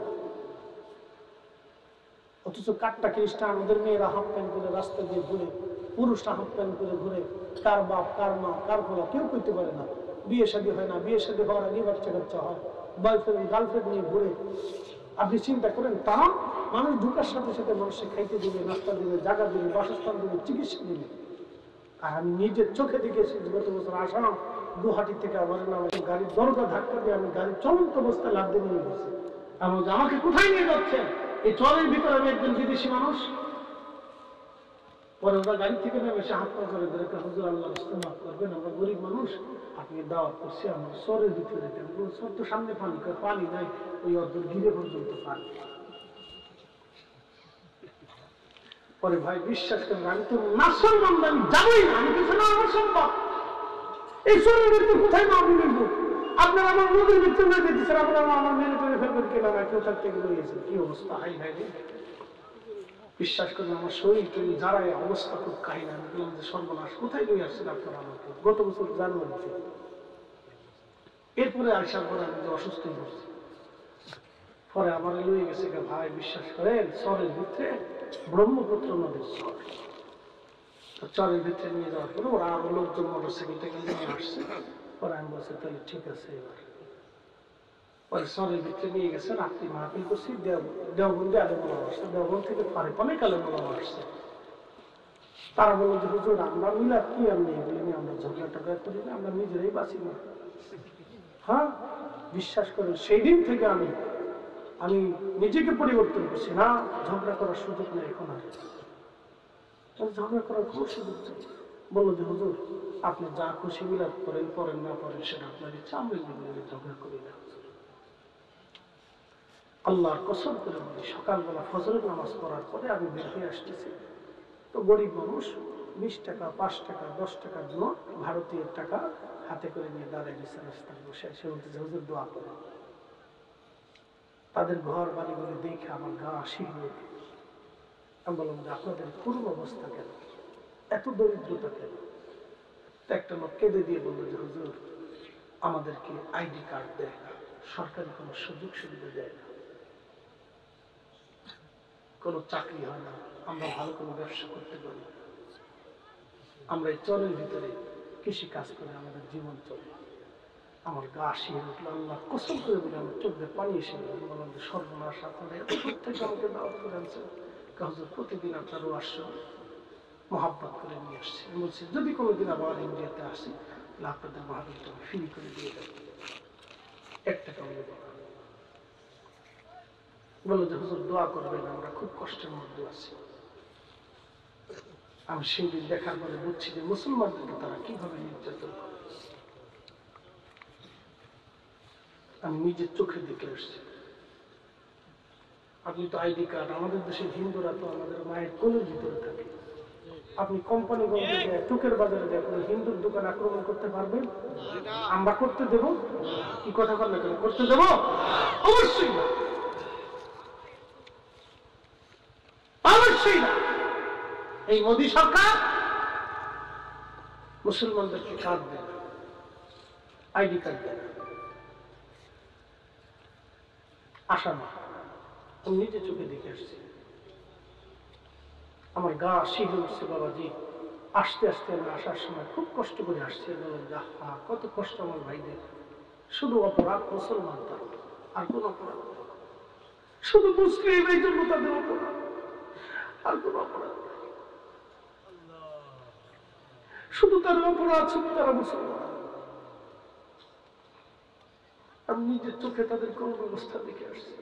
অথচ কাটটা খ্রিস্টান, ওদের মেয়েরা হাফ প্যান্ট করে রাস্তা দিয়ে ঘুরে, পুরুষরা হাফ প্যান্ট করে ঘুরে, কার বাপ, কার মা, কার খোলা কেউ করতে পারে না। বিয়ে শাদী হয় না, বিয়ে শাদী হওয়ার আগে বাচ্চা কাচ্চা হয়, বয়ফ্রেন্ড গার্লফ্রেন্ড নিয়ে ঘুরে। আপনি চিন্তা করেন, তারা মানুষ ঢুকার সাথে সাথে মানুষকে খাইতে দিবে, নাস্তা দিবে, জায়গা দিবে, বাসস্থান দিবে, চিকিৎসা দিবে। আর আমি নিজের চোখে দেখেছি, গত বছর আসাম গুয়াহাটি থেকে আমার নাম গাড়ির দরজা ধাক্কা দিয়ে আমি গাড়ির চলন্ত অবস্থায় লাভ দিয়ে নিয়ে গেছি। আমাকে কোথায় নিয়ে যাচ্ছেন? এই চরের ভিতরে আমি একজন বিদেশি মানুষ। পরে ওরা গাড়ি থেকে নেমে এসে হাত পা করে ধরে, হুজুর আল্লাহ মাফ করবেন, আমরা গরিব মানুষ, আপনি দাওয়াত করছি, আমরা চরের ভিতরে চর তো সামনে পানি, পানি নাই, ওই অর্ধেক ঘিরে পর্যন্ত পানি। পরে ভাই বিশ্বাস করেন, আমি তো নাসার মামলা, আমি যাবোই না, আমি কিছু না, আমার সম্ভব। এই চরের ভিতরে কোথায় না আমি নেব? আপনারা আমার নদীর ভিতরে না যেতেছেন, আপনারা আমার মেনে টেনে ফেলবেন কিনা, না কেউ থাকতে গেলে গেছেন। কি অবস্থা, হাই হাই রে! বিশ্বাস করেন, আমার শরীর টরীর যারা অবস্থা খুব কাহিনী। আমি বললাম যে সর্বনাশ, কোথায় লই আসছেন আপনারা আমাকে? গত বছর জানুয়ারিতে। এরপরে আসার পরে আমি যে অসুস্থ হয়ে পড়ছি, পরে আমার লইয়ে গেছে ভাই, বিশ্বাস করেন, চরের ভিতরে ব্রহ্মপুত্র নদীর চর, চরের ভিতরে নিয়ে যাওয়ার পরে ওরা আরো লোকজন মোটরসাইকেল থেকে নিয়ে আসছে। পরে আমি বলছি তাহলে ঠিক আছে। এবার পরে চরের ভিতরে নিয়ে গেছে, রাত্রি মাহফিল করছি, দেওবন্দি আলেমুলা আসছে, দেওবন্দ থেকে অনেক আলেমুলা আসছে। তারা বললো যে হুজুর, আমরা মিলাদ কি আর নেই বলিনি, আমরা ঝগড়া টগড়া করি না, আমরা নিজেরাই বাঁচি না। হ্যাঁ, বিশ্বাস করেন, সেই দিন থেকে আমি নিজেকে পরিবর্তন করছি। না, ঝগড়া করার সুযোগ নেই এখন আর, ঝগড়া করার কোনো সুযোগ নেই। বললো যে হুজুর, আপনি যা খুশি মিলাদ করেন, পড়েন না পড়েন, সেটা আপনার ইচ্ছা, আমরা ঝগড়া করি না। আল্লাহর কসম করে বলি, সকালবেলা ফজরের নামাজ পড়ার পরে আমি বের হয়ে আসতেছি, তো গরিব মানুষ 20 টাকা, 5 টাকা, 10 টাকার নোট, ভারতীয় টাকা হাতে করে নিয়ে দাঁড়ায় দিচ্ছে রাস্তায় বসে। সে বলতেছে হুজুর দোয়া করে। তাদের ঘর বাড়িগুলি দেখে আমার গা শিহরে ওঠে। আমি বললাম যে আপনাদের করুণ অবস্থা কেন, এত দরিদ্রতা কেন? একটা লোক কেঁদে দিয়ে বললো যে হুজুর, আমাদেরকে আইডি কার্ড দেয় না, সরকারি কোনো সুযোগ সুবিধা দেয় না, কোনো চাকরি হয় না, আমরা ভালো কোনো ব্যবসা করতে পারি, আমরা এই চরের ভিতরে কৃষি কাজ করে আমাদের জীবন চলে। আমার গা শিহরে উঠলো, আল্লাহ কসম করে বলে আমার চোখ দিয়ে পানি এসে গেল। বললাম যে সর্বনাশ, আপনারা এত দূর থেকে আমাকে দাওয়াত করে আনছেন, হুজুর প্রতিদিন আপনারও আসছে, মহাব্বত করে নিয়ে আসছে। বলছি যদি কোনোদিন আবার ইন্ডিয়াতে আসি, তাহলে আপনাদের মাহফিলটা ফ্রি করে দিয়ে দেবো, 1 টাকা দেব। বললো যে হুজুর দোয়া করবেন, আমরা খুব কষ্টের মধ্যে আছি। আমি সেই দিন দেখার পরে বুঝছি যে মুসলমানদেরকে তারা কিভাবে নির্যাতন করে। আমি নিজের চোখে দেখে আসছি। আপনি তো আইডি কার্ড, আমাদের দেশের হিন্দুরা তো আমাদের মায়ের কোলের ভিতরে থাকে। আপনি কোম্পানিগঞ্জে যায়, টুকের বাজারে যায়, কোনো হিন্দুর দোকান আক্রমণ করতে পারবেন? আমরা করতে দেব? কি কথা বল না কেন, করতে দেব? অবশ্যই না, অবশ্যই না। এই মোদী সরকার মুসলমানদেরকে কার্ড দেয় না, আইডি কার্ড দেয় না। আসা না, আমি নিজে চোখে দেখে আসছি। আমার গা শিহরে উঠছে বাবাজি। আসতে আসতে আমি আসার সময় খুব কষ্ট করে আসছে। কত কষ্ট আমার ভাইদের। শুধু অপরাধ মুসলমান, তার আর কোন অপরাধ, শুধু মুসলিম, এই জন্য তাদের অপরাধ, আর কোন অপরাধ। শুধু তাদের অপরাধ, শুধু তারা মুসলমান। আমি নিজের চোখে তাদের কোন ব্যবস্থা দেখে আসছি।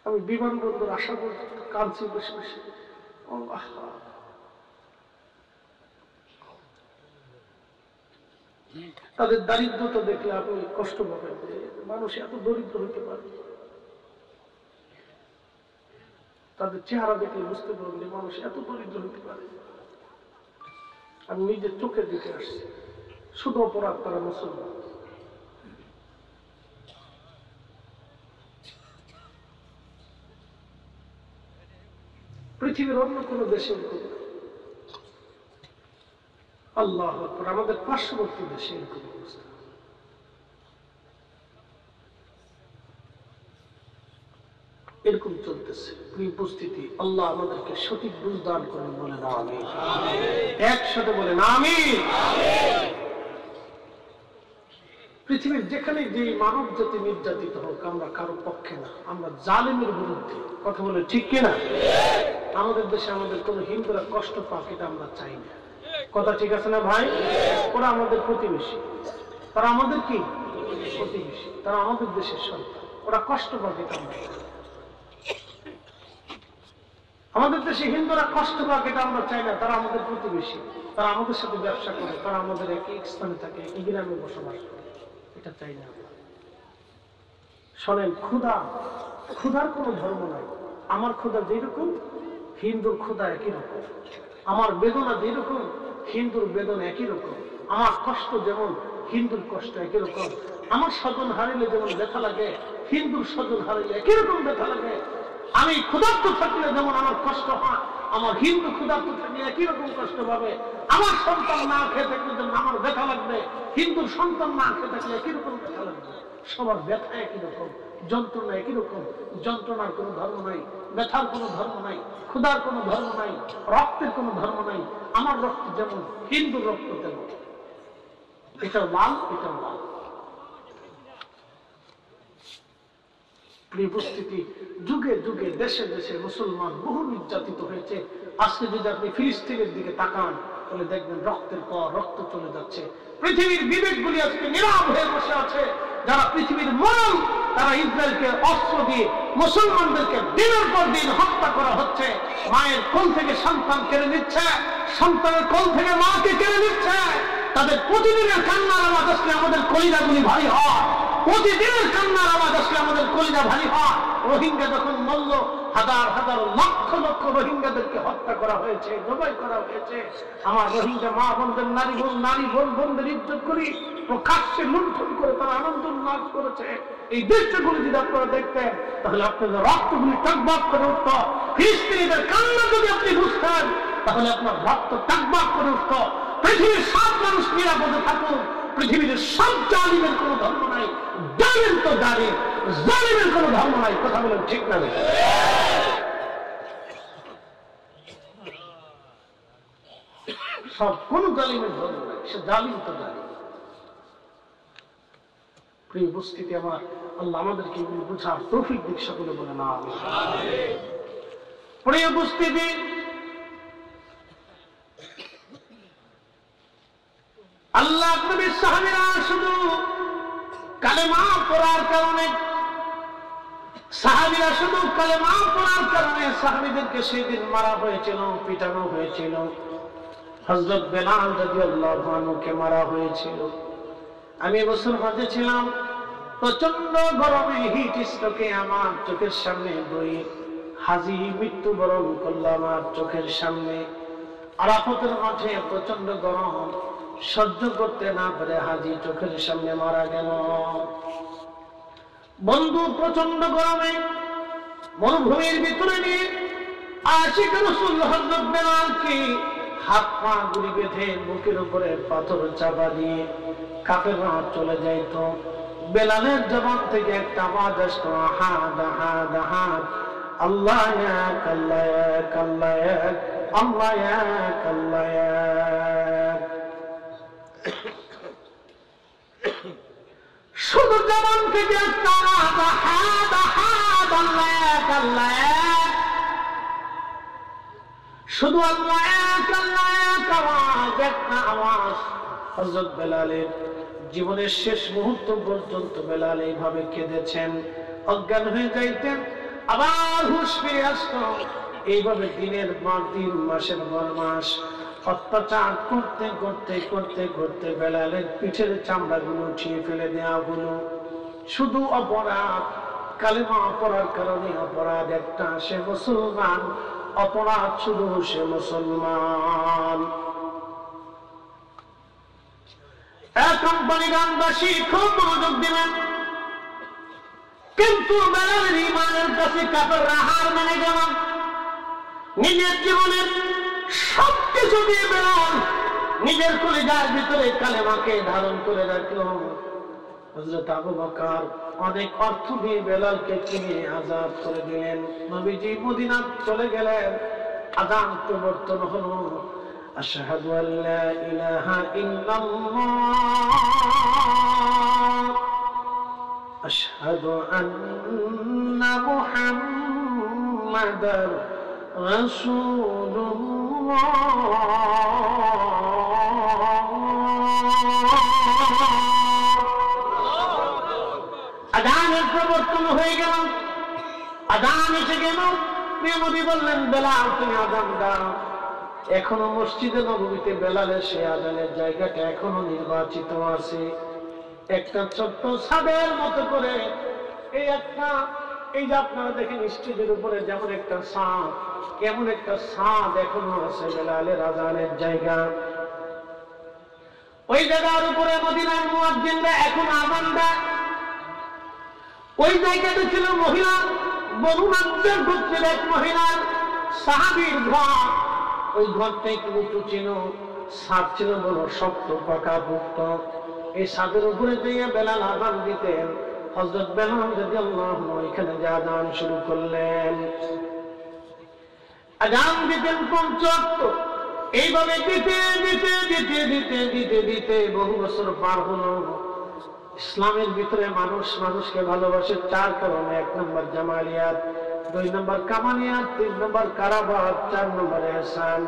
আমি বিমানবন্দর আসা পর্যন্ত কাঁদছি বসে বসে। তাদের দারিদ্রতা দেখলে আপনি কষ্ট পাবেন যে মানুষ এত দরিদ্র হতে পারে। তাদের চেহারা দেখলে বুঝতে পারবেন যে মানুষ এত দরিদ্র হতে পারে। আমি নিজের চোখের দিকে আসছি, শুধু অপরাধ তারা মুসলমান। পৃথিবীর অন্য কোন দেশে আল্লাহ আকবার, আমাদের পার্শ্ববর্তী দেশে এরকম অবস্থা। এরকম চলতেছে উপস্থিতি। আল্লাহ আমাদেরকে সঠিক বুঝ দান করেন, বলেন আমিন। একসাথে বলেন আমিন। পৃথিবীর যেখানে যে মানব জাতি নির্যাতিত হোক, আমরা কারো পক্ষে না, আমরা জালেমের বিরুদ্ধে। কথা বলে ঠিক কিনা? আমাদের দেশে আমাদের কোন হিন্দুরা কষ্ট পাক, এটা আমরা চাই না। কথা ঠিক আছে না ভাই? ওরা আমাদের প্রতিবেশী, তারা আমাদের কি প্রতিবেশী, তারা আমাদের দেশের সন্তান, ওরা কষ্ট পাক, এটা আমরা। আমাদের দেশে হিন্দুরা কষ্ট পাক, এটা আমরা চাই না। তারা আমাদের প্রতিবেশী, তারা আমাদের সাথে ব্যবসা করে, তারা আমাদের একই স্থানে থাকে, একই গ্রামে বসবাস করে, এটা চাই না। শোনেন, ক্ষুধার কোন ধর্ম নাই। আমার ক্ষুধা যেরকম, হিন্দুর ক্ষুধা একই রকম। আমার বেদনা যেরকম, হিন্দুর বেদনা একই রকম। আমার কষ্ট যেমন, হিন্দুর কষ্ট একই রকম। আমার স্বজন হারিলে যেমন ব্যথা লাগে, হিন্দুর স্বজন হারিলে একই রকম ব্যথা লাগে। আমি ক্ষুধার্ত থাকলে যেমন আমার কষ্ট হয়, আমার হিন্দু ক্ষুধার্ত থাকলে একই রকম কষ্ট পাবে। আমার সন্তান না খেয়ে থাকলে যেমন আমার ব্যথা লাগবে, হিন্দুর সন্তান না খেয়ে থাকলে একই রকম ব্যথা লাগবে। সবার ব্যথা একই রকম, যন্ত্রণা একই রকম। যন্ত্রণার কোনো ধর্ম নাই, ব্যথার কোনো ধর্ম নাই, ক্ষুধার কোনো ধর্ম নাই, রক্তের কোনো ধর্ম নাই। আমার রক্ত যেমন, হিন্দুর রক্ত তেমন। এটাও লাল, এটাও লাল। উপস্থিতি, যুগে যুগে দেশে দেশে মুসলমান বহু নির্যাতিত হয়েছে। আজকে যদি আপনি ফিলিস্তিনের দিকে তাকান, তাহলে দেখবেন রক্তের পর রক্ত চলে যাচ্ছে। পৃথিবীর বিবেকগুলি আজকে নীরব হয়ে বসে আছে। যারা পৃথিবীর মরণ, তারা ইসরায়েলকে অস্ত্র দিয়ে মুসলমানদেরকে দিনের পর দিন হত্যা করা হচ্ছে। মায়ের কোল থেকে সন্তান কেড়ে নিচ্ছে, সন্তানের কোল থেকে মাকে কেড়ে নিচ্ছে। তাদের প্রতিদিনের কান্নার আওয়াজ আসলে আমাদের কলিজাগুলি ভারী হয়। প্রতিদিনের কান্নার আওয়াজ আসলে আমাদের কলিজা ভারী হয়। রোহিঙ্গা যখন মরল, হাজার হাজার লক্ষ লক্ষ রোহিঙ্গাদেরকে হত্যা করা হয়েছে, জবাই করা হয়েছে। আমার রোহিঙ্গা মা বোনদের, নারী বোনদের ইজ্জত করি, প্রকাশ্যে লুণ্ঠন করে তারা আনন্দ উল্লাস করেছে। এই দৃশ্যগুলি যদি আপনারা দেখতেন, তাহলে আপনাদের রক্তগুলি টকবক করে উঠত। ফিলিস্তিনিদের কান্না যদি আপনি বুঝতেন, তাহলে আপনার রক্ত টকবক করে উঠত। পৃথিবীর সব মানুষ নিরাপদে থাকুন, পৃথিবীর সব জালিমের কোনো ধর্ম নাই। জালিম তো জালিম, জালিমের কোনো ধর্ম নাই। কথা বলেন ঠিক না? সব কোন জালিমের ধর্ম নাই, সে জালিম তো জালিম। প্রিয় উপস্থিতি আমার, আল্লাহ আমাদেরকে এগুলি বুঝার তৌফিক দিক, সকলে বলে না। প্রিয় উপস্থিতি, আল্লাহ নবীর সাহাবীরা শুধু কালেমা পড়ার কারণে, সাহাবীদেরকে সেদিন মারা হয়েছিল, পিটানো হয়েছিল। হযরত বেলাল রাদিয়াল্লাহু আনহুকে মারা হয়েছিল। আমি বছর মাঝে ছিলাম, প্রচন্ড গরমে হিট স্ট্রোকে আমার চোখের সামনে বই হাজী মৃত্যুবরণ করল। আমার চোখের সামনে আরাফাতের মাঠে প্রচন্ড গরম, সহ্য করতে না পারে হাজী চোখের সামনে মারা গেল। বন্ধু প্রচন্ড গরমে মরুভূমির ভিতরে নিয়ে আশিক রাসূল হযরত বেলালকে হাত পা গুলি বেঁধে বুকের উপরে পাথর চাপা দিয়ে কাফেররা চলে যাইত। বেলালের জবান থেকে একটা আওয়াজ আসতো, আহাদ আহাদ আহাদ, আল্লাহ এক, আল্লাহ এক, আল্লাহ এক, আল্লাহ এক, আল্লাহ এক। শুধু জবান থেকে একটা আওয়াজ, আহাদ আহাদ, আল্লাহ এক, আল্লাহ এক। শুধু আল্লাহ এক, আল্লাহ এক আওয়াজ, একটা আওয়াজ। হযরত বেলালের জীবনের শেষ মুহূর্ত পর্যন্ত বেলাল এইভাবে কেঁদেছেন, অজ্ঞান হয়ে যাইতেন, আবার হুঁশ ফিরে আসতো। এইভাবে দিনের পর দিন, মাসের পর মাস অত্যাচার করতে করতে করতে করতে বেলালের পিঠের চামড়াগুলো উঠিয়ে ফেলে দেওয়া হলো। শুধু অপরাধ, কালেমা পড়ার কারণে অপরাধ একটা, সে মুসলমান। অপরাধ শুধু সে মুসলমান। এখন বলিগানবাসী খুব মনোযোগ দিলেন, কিন্তু বেলালের ঈমানের কাছে কাফেররা হার মেনে গেল। নিজের জীবনের সবকিছু দিয়ে বেলাল নিজের কলিজার ভিতরে কালেমাকে ধারণ করে রাখলো। হযরত আবু বকর অনেক অর্থ দিয়ে বেলালকে কিনে আযাদ করে দিলেন। নবীজি মদিনা চলে গেলেন, আযান প্রবর্তন হলো, আশহাদু আল্লা ইলাহা ইল্লাল্লাহ আশহাদু আন্না মুহাম্মাদার রাসূলুল্লাহ। আযানের প্রবর্তন হয়ে গেল, আযান এসে গেল। নবী বললেন, বেলাল তুমি আযান দাও। এখনো মসজিদে নববীতে বেলালের সে আযানের জায়গাটা এখনো নির্বাচিত আছে। একটা ছোট্ট ছাদের মতো করে, এই যে আপনারা দেখেন স্টেজের উপরে যেমন একটা ছাদ, কেমন একটা ছাদ এখনো আছে বেলালের আযানের জায়গা। ওই জায়গার উপরে মদিনার মুয়াজ্জিনরা এখন আযান দেয়। ওই জায়গাটা ছিল মহিলা বনু নাজ্জার গোত্রের এক মহিলার সাহাবীর ঘর। ওই ঘরটা একটু উঁচু ছিল, ছাদ ছিল বড় শক্ত পাকাপোক্ত। এই ছাদের উপরে দিয়ে বেলাল আযান দিতেন। হযরত বেলাল রাদিয়াল্লাহু আনহু এখানে যে আযান শুরু করলেন, আযান দিতেন পঞ্চওয়াক্ত। এইভাবে দিতে দিতে দিতে দিতে দিতে দিতে বহু বছর পার হলো। ইসলামের ভিতরে মানুষ মানুষকে ভালোবাসে চার কারণে: 1 নম্বর জামালিয়াত, 2 নম্বর কামালিয়াত, 3 নম্বর কারাবাত, 4 নম্বর ইহসান।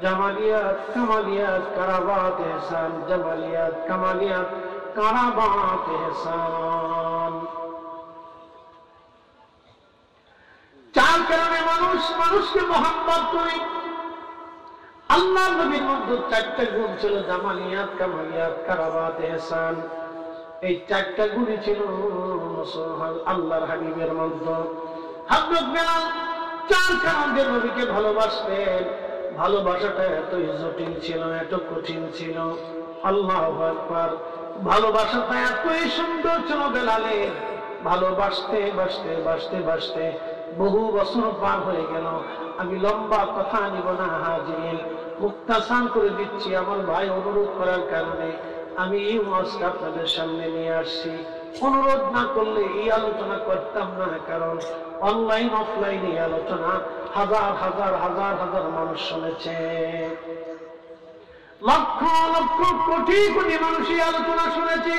জামালিয়াত, কামালিয়াত, কারাবাত, ইহসান। জামালিয়াত, কামালিয়াত, কারাবাত, ইহসান। 4 কারণে মানুষ মানুষকে মহব্বত করে। আল্লাহর নবীর মধ্যে 4টা গুণ ছিল: জামালিয়াত, কামালিয়াত, কারাবাত, ইহসান। এই 4টা গুণই ছিল আল্লাহর হাবিবের মধ্যে। হযরত বেলাল 4 কারণে নবীকে ভালোবাসতেন। ভালোবাসাটা এতই জটিল ছিল, এত কঠিন ছিল। আল্লাহু আকবার। ভালোবাসাটা এতই সুন্দর ছিল বেলালের। ভালোবাসতে বাসতে বাসতে বাসতে বহু বছর পার হয়ে গেল। আমি লম্বা কথা নিব না হাজিরিন, মুক্তাসার করে দিচ্ছি। আমার ভাই অনুরোধ করার কারণে আমি এই ওয়াজটা আপনাদের সামনে নিয়ে আসছি। অনুরোধ না করলে এই আলোচনা করতাম না, কারণ অনলাইন অফলাইন এই আলোচনা হাজার হাজার হাজার হাজার মানুষ শুনেছে। লক্ষ লক্ষ কোটি কোটি মানুষ এই আলোচনা শুনেছে।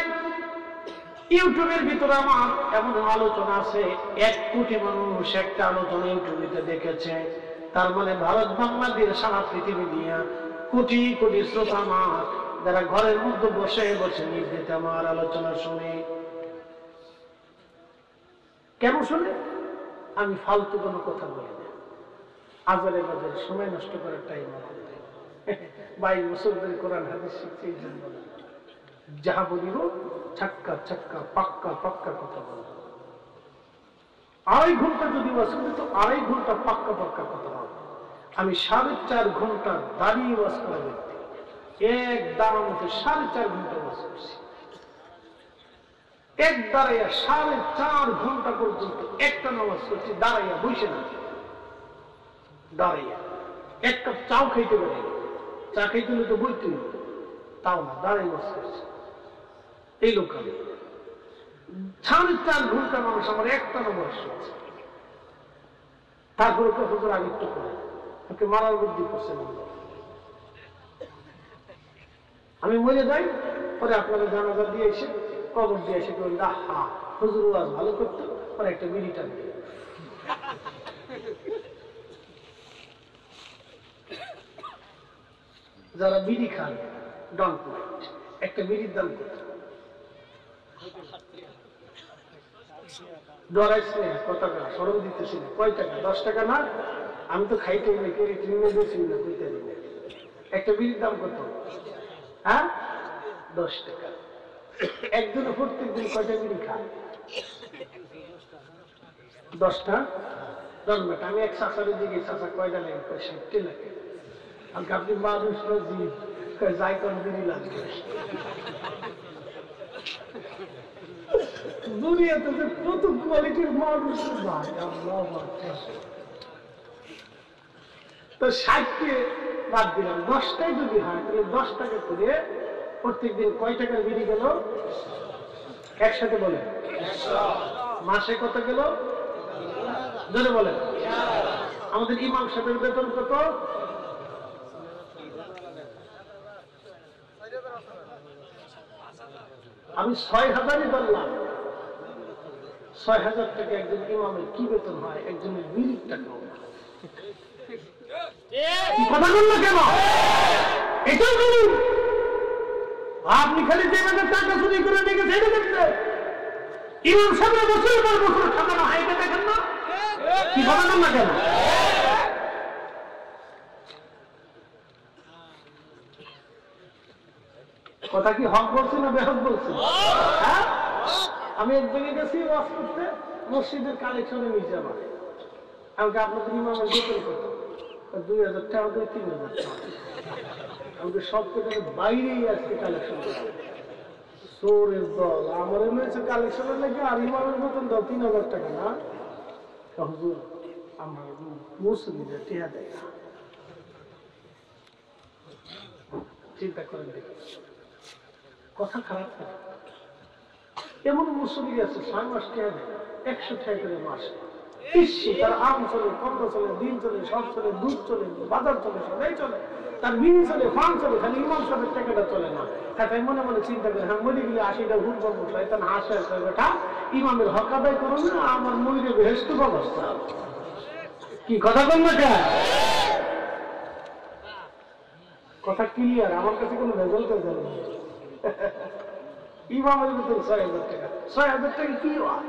ইউটিউবের ভিতরে আমার এমন আলোচনা আছে 1 কোটি মানুষ একটা আলোচনা ইউটিউবে দেখেছে। তার মানে ভারত বাংলাদেশ সারা পৃথিবী দিয়া কোটি কোটি শ্রোতা আমার, যারা ঘরের মধ্যে বসে বসে নির্দিত আমার আলোচনা শুনে। কেন শুনে? আমি ফালতু কোনো কথা বলি না, আজারে বাজারে সময় নষ্ট করার টাইম আমার। 22 বছর ধরে কোরআন হাদিস শিখছি, এই জন্য যাহা বলিব ছাক্কা ছাক্কা পাক্কা পাক্কা কথা বলব। 2.5 ঘন্টা যদি ওয়াজ করি তো 2.5 ঘন্টা পাক্কা পাক্কা কথা বলব। আমি 4.5 ঘন্টা দাঁড়িয়ে ওয়াজ করা ব্যক্তি। এক দাঁড়ার মধ্যে 4.5 ঘন্টা ওয়াজ করছি। এক দাঁড়াইয়া 4.5 ঘন্টা পর্যন্ত একটা নামাজ করছি, দাঁড়াইয়া বসে না, দাঁড়াইয়া। 1 কাপ চাও খাইতে পারি, চা খাইতে হলে তো বইতে হইত, তাও না, দাঁড়াই ওয়াজ করছি। এই লোক আমি 4.5 ঘন্টা মানুষ আমার একটা নামাজ করছে। তারপরে তো হুজুর আগে একটু করে ওকে মারার বুদ্ধি করছে। আমি মরে যাই, পরে আপনারা জানাজা দিয়ে এসে কবর দিয়ে এসে বলি, হা হুজুর ওয়াজ ভালো করতো, পরে একটা বিড়ি টান দিয়ে। যারা বিড়ি খান ডন্ট মাইন্ড, একটা বিড়ির দাম কত? ডরাইছে কত টাকা? সরম দিতেছি না। কয় টাকা? 10 টাকা না? আমি তো খাইতে না, কেউ ট্রেনে দিয়েছি না, কইতে দিই না। একটা বিড়ির দাম কত? হ্যাঁ, 10 টাকা। একজনে প্রত্যেক দিন কয়টা বিড়ি খায়? 10টা। 10 মিনিট। আমি এক চাচারের দিকে, চাচা কয়টা লাগে? 60 লাগে। আপনি মানুষ জীব, যাই কোন বিড়ি লাগবে। দুনিয়াতে যে কত কোয়ালিটির মানুষ ভাই, আল্লাহ তো 60কে বাদ দিলাম, 10টাই যদি হয় তাহলে 10 টাকা করে প্রত্যেকদিন কয় টাকার বিড়ি গেল? একসাথে বলেন, মাসে কত গেল? জোরে বলেন। আমাদের ইমাম সাহেবের বেতন কত? আমি 6000ই বললাম। 6000 টাকা একজন ইমামের কি বেতন হয়? একজনের বিড়ির টাকা। কথা বল না কেন? এটাও বলুন। আপনি খালি যে টাকা চুরি করে নিয়ে গেছে এটা দেখতে, ইমাম সাহেবের বছরের পর বছর ঠাকানো হয়, এটা দেখেন না? কি কথা বল না কেন? কথা কি হক বলছি না বেহক বলছি? হ্যাঁ, আমি এক জায়গায় গেছি ওয়াজ করতে, মসজিদের কালেকশনে নিচে আমার আমাকে আপনাদের ইমামের বেতন কত? 2000 টাকা, 3000 টাকা। আমাকে সব কেটে বাইরেই আজকে কালেকশন করতে। চোরের দল আমার এনেছে কালেকশনের লেগে, আর ইমামের বেতন দাও 3000 টাকা না? হুজুর আমার মুসলিমদের টিয়া দেয় না। চিন্তা করেন দেখি, কথা খারাপ না? এমন মুসলিম আছে 6 মাস টিয়া দেয়, 100 টাকা করে মাসে। তার আম চলে, কন্দ চলে, দিন চলে, সব চলে, দুধ চলে, বাজার চলে, সবাই চলে, তার বিড়ি চলে, ফান চলে, খালি ইমাম সাহেবের টাকাটা চলে না। তাই মনে মনে চিন্তা করে, হ্যাঁ মরে গেলে 80টা হুট করবো, শয়তান হাসে বেটা ইমামের হক আদায় করো না, আমার মরিলে বেহেশত ব্যবস্থা। কি কথা বল না কেন? কথা ক্লিয়ার, আমার কাছে কোনো ভেজাল টেজাল নেই। ইমামের ভিতরে 6000 টাকা, 6000 টাকা কি হয়?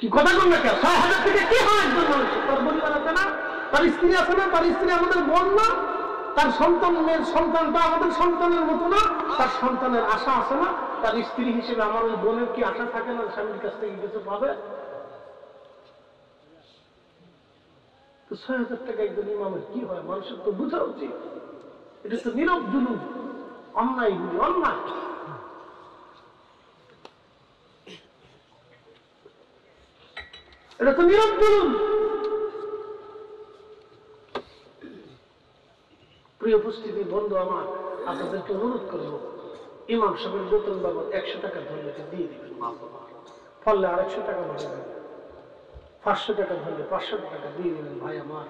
কি কথা বল না কেন? 6000 টাকা কি হয় একজন মানুষের? তার পরিবার আছে না, তার স্ত্রী আছে না, তার স্ত্রী আমাদের বোন না, তার সন্তানের সন্তানটা আমাদের সন্তানের মতো না, তার সন্তানের আশা আছে না, তার স্ত্রী হিসেবে আমার ওই বোনের কি আশা থাকে না স্বামীর কাছ থেকে কিছু পাবে? তো 6000 টাকা একজন ইমামের কি হয়? মানুষের তো বোঝা উচিত, এটা তো নীরব জুলুম, অন্যায়, অন্যায়। এটা তো নীরব জুলুম। প্রিয় উপস্থিতি বন্ধু আমার, আপনাদেরকে অনুরোধ করবো, ইমাম সাহেবের বেতন বাবদ 100 টাকা ধরলে দিয়ে দিবেন, ফললে আর 100 টাকা ধরে দেবেন, 500 টাকা ধরলে 500 টাকা দিয়ে দিবেন। ভাই আমার,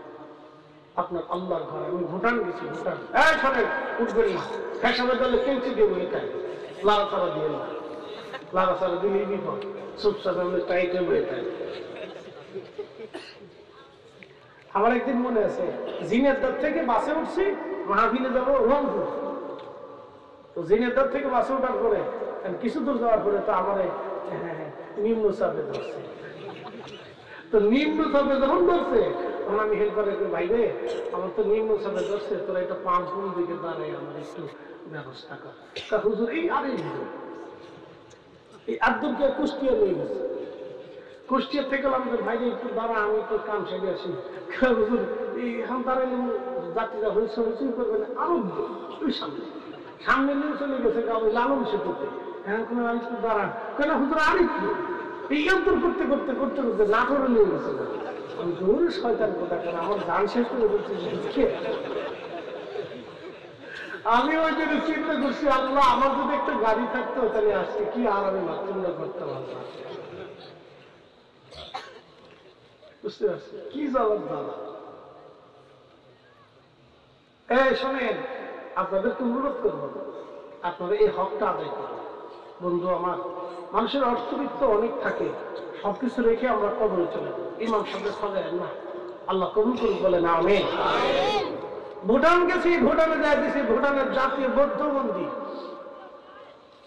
আপনার আল্লাহর ঘর। আমি ভুটান গেছি, ভুটান উঠবেন না, ফ্যাশনের দলে কেঞ্চি দিয়ে বলে তাই লাড়াচাড়া দিয়ে না, লাড়াচাড়া দিলেই বিপদ, চুপচাপ আমি টাইটে বয়ে তাই। আমার একদিন মনে আছে, জিনেদার থেকে বাসে উঠছি, মাহফিলে যাবো রংপুর। তো জিনেদার থেকে বাসে ওঠার পরে কিছু দূর যাওয়ার পরে তো আমার নিম্ন চাপে ধরছে। তো নিম্ন চাপে যখন ধরছে তখন আমি হেল্প করে, ভাই রে আমার তো নিম্ন চাপে ধরছে, তোরা একটা পাম্প কোন দিকে দাঁড়াই আমার একটু ব্যবস্থা কর। তা হুজুর এই আরে এই আব্দুলকে কুষ্টিয়া নিয়ে গেছে। কুষ্টিয়া থেকে আমাদের ভাই একটু দাঁড়া, আমি একটু কাম সেরে আসি। হুজুর এই এখন দাঁড়াইলে যাত্রীরা হইসই হইসই করবে না, আরো ওই সামনে সামনে নিয়ে চলে গেছে ওই লালন সেতুতে। এখন আমি একটু দাঁড়ান, কেন হুজুর আর একটু এই অন্তর করতে করতে করতে করতে নাটোরে নিয়ে গেছে। আমি জোরে শয়তান কথা কেন, আমার গান শেষ করে বলছি। আমি ওই জন্য চিন্তা করছি, আল্লাহ আমার যদি একটা গাড়ি থাকতো তাহলে আজকে কি আর আমি বাথরুম করতে পারতাম। বুঝতে পারছি কি জবাব দাদা। এই শোনেন, আপনাদেরকে অনুরোধ করবো, আপনারা এই হকটা আদায় করবেন। বন্ধু আমার, মানুষের অর্থবিত্ত অনেক থাকে, সবকিছু রেখে আমরা কবরে চলে যাবো, ইমাম সাহেবের সজায় না। আল্লাহ কবুল করুন, বলে না আমিন। ভুটান গেছি, ভুটানে যাই দিছি, ভুটানের জাতীয় বৌদ্ধ মন্দির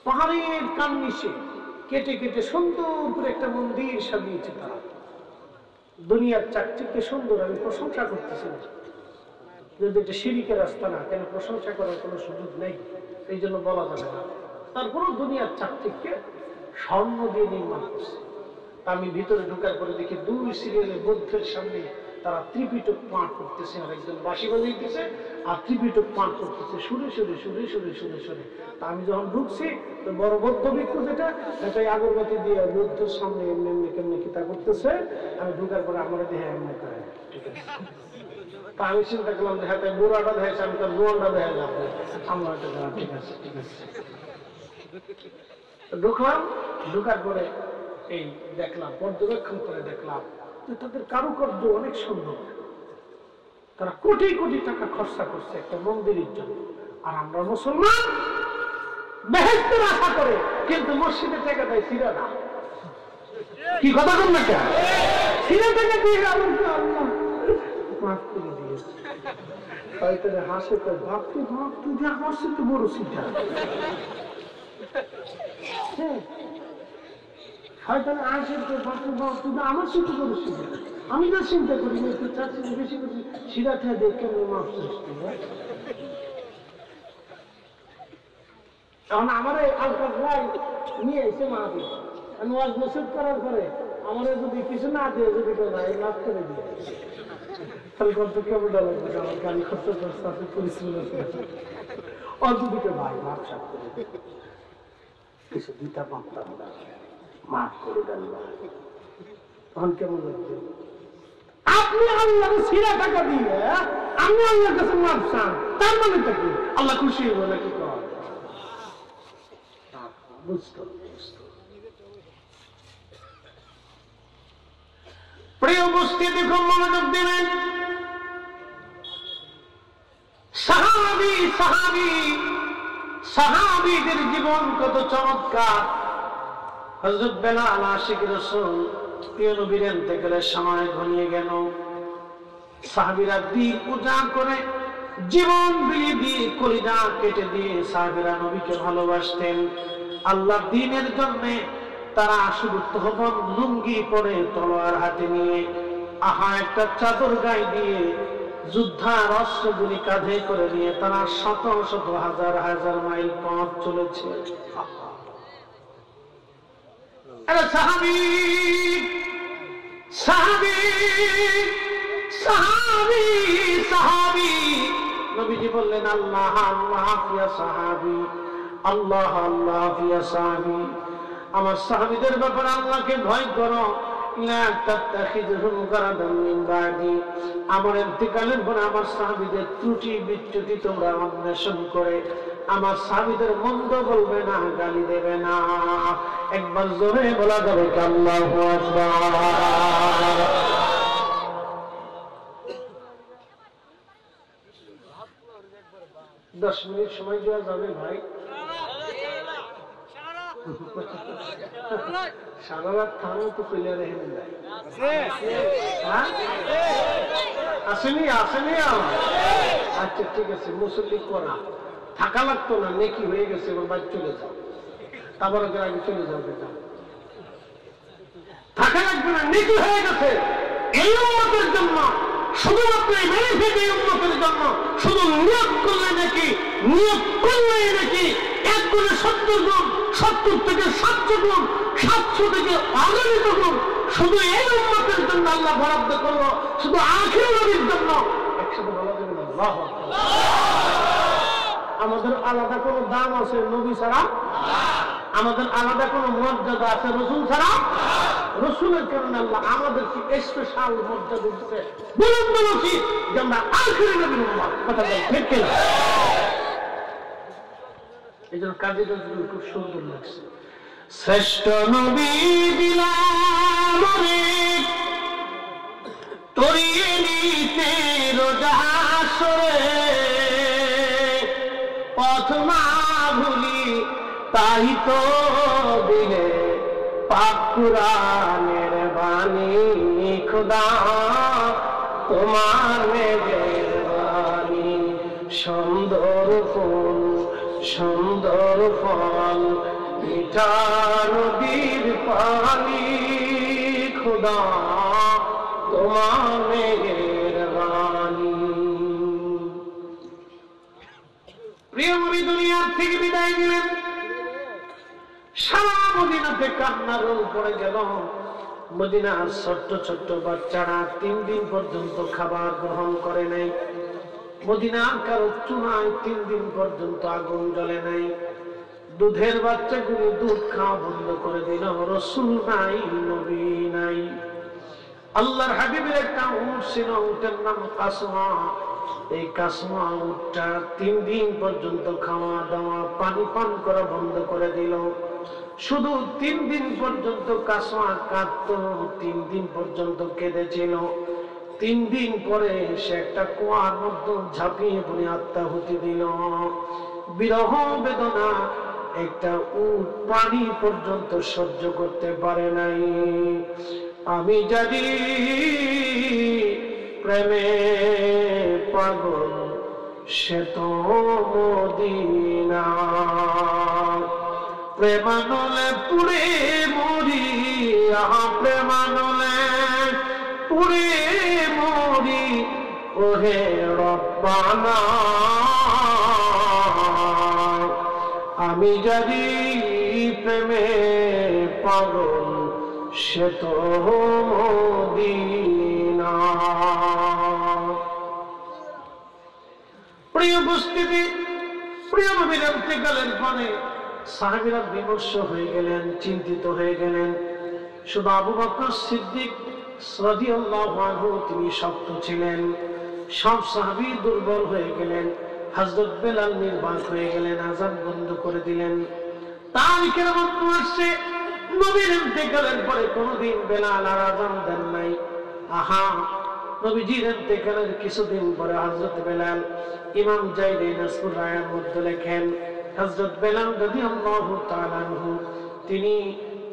পাহাড়ের কান্নিসে কেটে কেটে সুন্দর করে একটা মন্দির সাজিয়েছে তারা। দুনিয়ার চাকচিক্যে সুন্দর, আমি প্রশংসা করতেছি না। যদি এটা শিরিকের রাস্তা না, কেন প্রশংসা করার কোনো সুযোগ নেই, এই জন্য বলা যাবে না। তারপরেও দুনিয়ার চাকচিক্যে স্বর্ণ দিয়ে নির্মাণ করছে। আমি ভিতরে ঢোকার পরে দেখি 2 সিরিয়ালের বৌদ্ধের সামনে তারা ত্রিপিটক পাঠ করতেছে, আর একজন বাঁশি বাজাইতেছে আর ত্রিপিটক পাঠ করতেছে সুরে সুরে সুরে সুরে সুরে সুরে। তা আমি যখন ঢুকছি, তো বড় বৌদ্ধ ভিক্ষু যেটা এটাই আগরবাতি দিয়ে বৌদ্ধের সামনে এমনি এমনি কেমনি কিতা করতেছে। আমি ঢুকার পরে আমার দেহে এমনি করে, ঠিক আছে। তা আমি চিন্তা করলাম যে হ্যাঁ বুড়াটা দেখেছে, আমি তার জোয়ানটা দেখা যাবো, আমরা ঠিক আছে ঠিক আছে। ঢুকলাম, ঢুকার পরে এই দেখলাম, পর্যবেক্ষণ করে দেখলাম যে তাদের কারুকার্য অনেক সুন্দর। তারা কোটি কোটি টাকা খরচা করছে একটা মন্দিরের জন্য। আর আমরা মুসলমান বেহেশতের আশা করে, কিন্তু মসজিদে টাকা দেয় সিরা না। কি কথা বল না, কেন সিরা টাকা দিয়ে আল্লাহ মাফ করে দিয়েছে। হয়তো হাসে তো ভাবতে ভাবতে যে আমার সাথে বড় সিটা, হয়তো আসে তো ভাবতে ভাবতে আমার সাথে বড় সিটা। আমি তো চিন্তা করি না, একটু চাচ্ছি বেশি বেশি সিরা খেয়ে দেখে মাফ সৃষ্টি হয়। এখন আমার আলকা ভাই নিয়ে এসে মাহফিল, আমি ওয়াজ নসিহত করার পরে আমার যদি কিছু না দিয়ে যদি ভাই লাভ করে দিয়ে, তাহলে কত কেমন লাগবে? আমার গাড়ি খরচ করতে আছে, পরিশ্রম আছে, অযদিকে ভাই মাফ সাপ করে কিছু দিতে পারতাম না, মাফ করে দেন না, তখন কেমন লাগবে? আপনি আল্লাহ সিরা টাকা দিয়ে আমি আল্লাহর কাছে মাফ চান, তার মানে কি আল্লাহ খুশি হইব নাকি? বুঝতো প্রিয় উপস্থিতি, খুব মনোযোগ দিবেন। সাহাবীদের জীবন কত চমৎকার। হযরত বেলাল আশিক রাসূল প্রিয় নবীর ইন্তেকালের সময় ঘনিয়ে গেল। সাহাবীরা দিন পূজা করে জীবন বিলিয়ে দিয়ে কলিজা কেটে দিয়ে সাহাবীরা নবীকে ভালোবাসতেন। আল্লাহর দ্বীনের জন্য তারা শুধু তহবন লুঙ্গি পরে তলোয়ার হাতে নিয়ে, আহা একটা চাদর গায়ে দিয়ে, যুদ্ধার অস্ত্রগুলি কাঁধে করে নিয়ে তারা শত শত হাজার হাজার মাইল পথ চলেছে। সাহাবী সাহাবী সাহাবী সাহাবী, নবীজি বললেন আল্লাহ আল্লাহ ইয়া সাহাবী, আল্লাহ আল্লাহ ইয়া সাহাবী। আমার সাহাবীদের ব্যাপারে আল্লাহকে ভয় করো। আমার ইন্তেকালের পরে আমার সাহাবীদের ত্রুটি বিচ্যুতি তোমরা অন্বেষণ করে আমার সাহাবীদের মন্দ বলবে না, গালি দেবে না। একবার জোরে বলা যাবে আল্লাহু আকবার। 10 মিনিট সময় দেওয়া যাবে ভাই? সারা রাত থানাও তো চলে রেখে যায়, আসেনি আসেনি। আচ্ছা ঠিক আছে, মুসল্লি করা থাকা লাগতো না, নেকি হয়ে গেছে, এবার বাড়ি চলে যাও, তাবারকের আগে চলে যাও, বেটা থাকা লাগবে না, নেকি হয়ে গেছে। এই উম্মতের জন্য শুধুমাত্র এই বেনিফিট, এই উম্মতের জন্য শুধু নিয়োগ করলে নাকি, নিয়োগ করলে নাকি 1 গুণে 70 গুণ, 70 থেকে 700 গুণ, 700 থেকে অগণিত গুণ শুধু এই উম্মতের জন্য আল্লাহ বরাদ্দ করলো, শুধু আখির নবীর জন্য। একসাথে বলা যাবে না আল্লাহু আকবার। আমাদের আলাদা কোনো দাম আছে নবী ছাড়া? আমাদের আলাদা কোনো মর্যাদা আছে রাসূল ছাড়া? রাসূলের কারণে আল্লাহ আমাদেরকে স্পেশাল মর্যাদা দিচ্ছে। বলুন বলছি যে আমরা আখির নবীর উম্মত, কথা বল ঠিক কিনা? এই জন্য কাজীটা খুব সুন্দর লাগছে। শ্রেষ্ঠ নবী দিলাম রে তরিয়ে নিতে রোজাসরে, পথ মা ভুলি তাই তো দিলে পাক কুরআনের বাণী, খোদা তোমার মেহেরবানি। সুন্দর ফুল সুন্দর ফল মিঠা নদীর পানি, খোদা তোমার মেহেরবানি। থেকে বিদায় নিলেন। সারা মদিনাতে কান্নার রোল পড়ে গেল। মদিনার ছোট্ট ছোট্ট বাচ্চারা 3 দিন পর্যন্ত খাবার গ্রহণ করে নাই। মদিনার কারো চুনায় 3 দিন পর্যন্ত আগুন জ্বলে নাই। দুধের বাচ্চাগুলো দুধ খাওয়া বন্ধ করে দিল। রাসূল নাই, নবী নাই। আল্লাহর হাবিবের একটা উট ছিল, উটের নাম কাসমা। এই কাসমা উটটা 3 দিন পর্যন্ত খাওয়া দাওয়া পানি পান করা বন্ধ করে দিল। শুধু 3 দিন পর্যন্ত কাসমা কাঁদত, 3 দিন পর্যন্ত কেঁদেছিল। 3 দিন পরে সে একটা কুয়ার মধ্যে ঝাঁপিয়ে পড়ে আত্মাহুতি দিল। বিরহ বেদনা একটা উট পানি পর্যন্ত সহ্য করতে পারে নাই। আমি জানি প্রেমে পাগল সে তো মদিনা, প্রেমানলে পুড়ে মরি, প্রেমানলে পুড়ে মরি, ওহে রব্বানা। আমি জানি প্রেমে পাগল সে তো মদিনা। প্রিয় উপস্থিতি, প্রিয় নবীর ইন্তেকালের পরে সাহাবীরা বিমর্ষ হয়ে গেলেন, চিন্তিত হয়ে গেলেন। শুধু আবু বকর সিদ্দিক রাদিয়াল্লাহু আনহু তিনি শক্ত ছিলেন। সব সাহাবী দুর্বল হয়ে গেলেন। হযরত বেলাল নির্বাক হয়ে গেলেন, আযান বন্ধ করে দিলেন। তারিখের মধ্যে আসছে নবীর ইন্তেকালের পরে কোনদিন বেলাল আর আযান দেন নাই। আহা, নবীজির ইন্তেকালের কিছুদিন পরে হযরত বেলাল, ইমাম জাইদি নাসরুল রায়ের মধ্যে লেখেন, হযরত বেলাল রাদিয়াল্লাহু তাআলা আনহু তিনি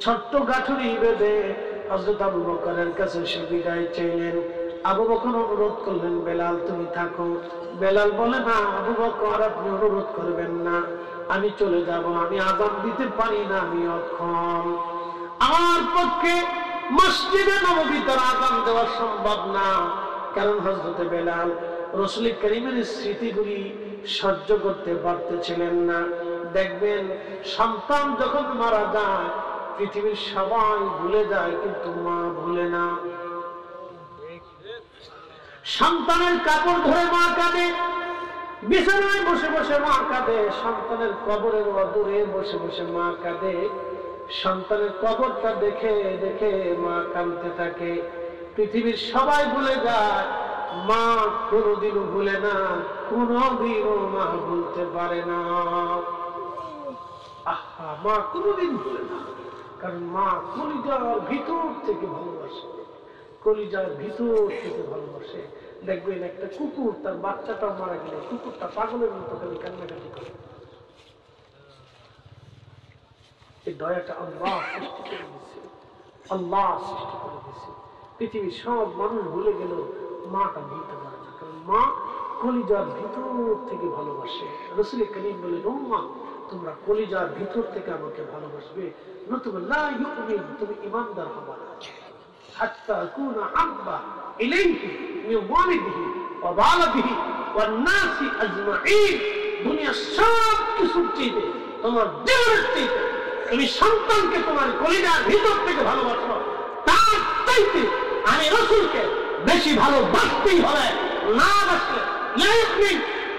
ছোট্ট গাঠুরি বেঁধে হযরত আবু বকরের কাছে সে বিদায় চাইলেন। আবু বকর অনুরোধ করলেন, বেলাল তুমি থাকো। বেলাল বলে, না আবু বকর আপনি অনুরোধ করবেন না, আমি চলে যাব, আমি আযান দিতে পারি না, আমি অক্ষম। আমার পক্ষে মসজিদে নববীতে আযান দেওয়া সম্ভব না। কারণ হযরত বেলাল রাসূল করিমের স্মৃতিগুলি সহ্য করতে পারতেছিলেন না। দেখবেন সন্তান যখন মারা যায় পৃথিবীর সবাই ভুলে যায়, কিন্তু মা ভুলে না। সন্তানের কাপড় ধরে মা কাঁদে, বিছানায় বসে বসে মা কাঁদে, সন্তানের কবরের অদূরে বসে বসে মা কাঁদে। সন্তানের কবরটা দেখে দেখে মা কাঁদতে থাকে। পৃথিবীর সবাই ভুলে যায়, মা কোনদিনও ভুলে না, কোনদিনও মা ভুলতে পারে না। আহা, মা কোনদিন ভুলে না, কারণ মা কলিজার ভিতর থেকে ভালোবাসে, কলিজার ভিতর থেকে ভালোবাসে। দেখবেন একটা কুকুর তার বাচ্চাটা মারা গেলে কুকুরটা পাগলের মতো খালি কান্নাকাটি করে। এই দয়াটা আল্লাহ সৃষ্টি করে দিয়েছে, আল্লাহ সৃষ্টি করে দিয়েছে। পৃথিবীর সব মানুষ ভুলে গেল, মাটা ভুলতে পারে না, কারণ মা কলিজার ভিতর থেকে ভালোবাসে। রাসূল করিম বলেন, উম্মাহ তোমরা কলিজার ভিতর থেকে আমাকে ভালোবাসবে, নতুবা লা ইউমিন, তুমি ঈমানদার হবে না। হাত্তা কুনা আব্বা ইলাইহি মিন ওয়ালিদিহি ওয়া ওয়ালিদিহি ওয়ান নাসি আজমাইন। দুনিয়ার সব কিছুর চেয়ে তোমার দিলের চেয়ে তুমি সন্তানকে তোমার কলিজার ভিতর থেকে ভালোবাসো, তার চাইতে আমি রাসূলকে বেশি ভালোবাসতেই হবে। না বাসলে লা ইউমিন,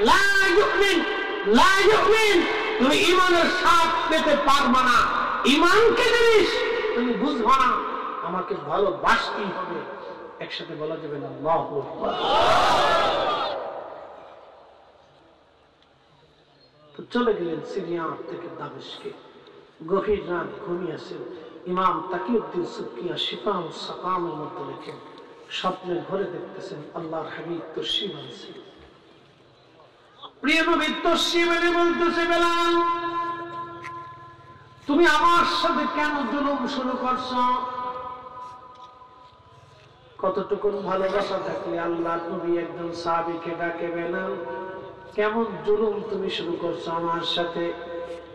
লা ইউমিন, লা ইউমিন, তুমি ঈমানের স্বাদ পেতে পারবে না। ঈমানকে জিনিস তুমি বুঝবা না, আমাকে ভালোবাসতেই হবে। একসাথে বলা যাবে না আল্লাহু আকবার। তো চলে গেলেন সিরিয়া থেকে দামেস্কে। গভীর রাত ঘুমিয়েছেন। ইমাম তাকিউদ্দিন সুবকিয়া শিফা ও সাকামের মধ্যে লেখেন, স্বপ্নের ঘরে দেখতেছেন আল্লাহর হাবিব তশরিফ আনছে। প্রিয় নবী তশরিফ এনে বলতেছে, বেলাল তুমি আমার সাথে কেন জুলুম শুরু করছো? কতটুকু ভালোবাসা থাকলে আল্লাহ নবী একজন সাহাবীকে ডাকে, বেলাল কেমন জুলুম তুমি শুরু করছো আমার সাথে?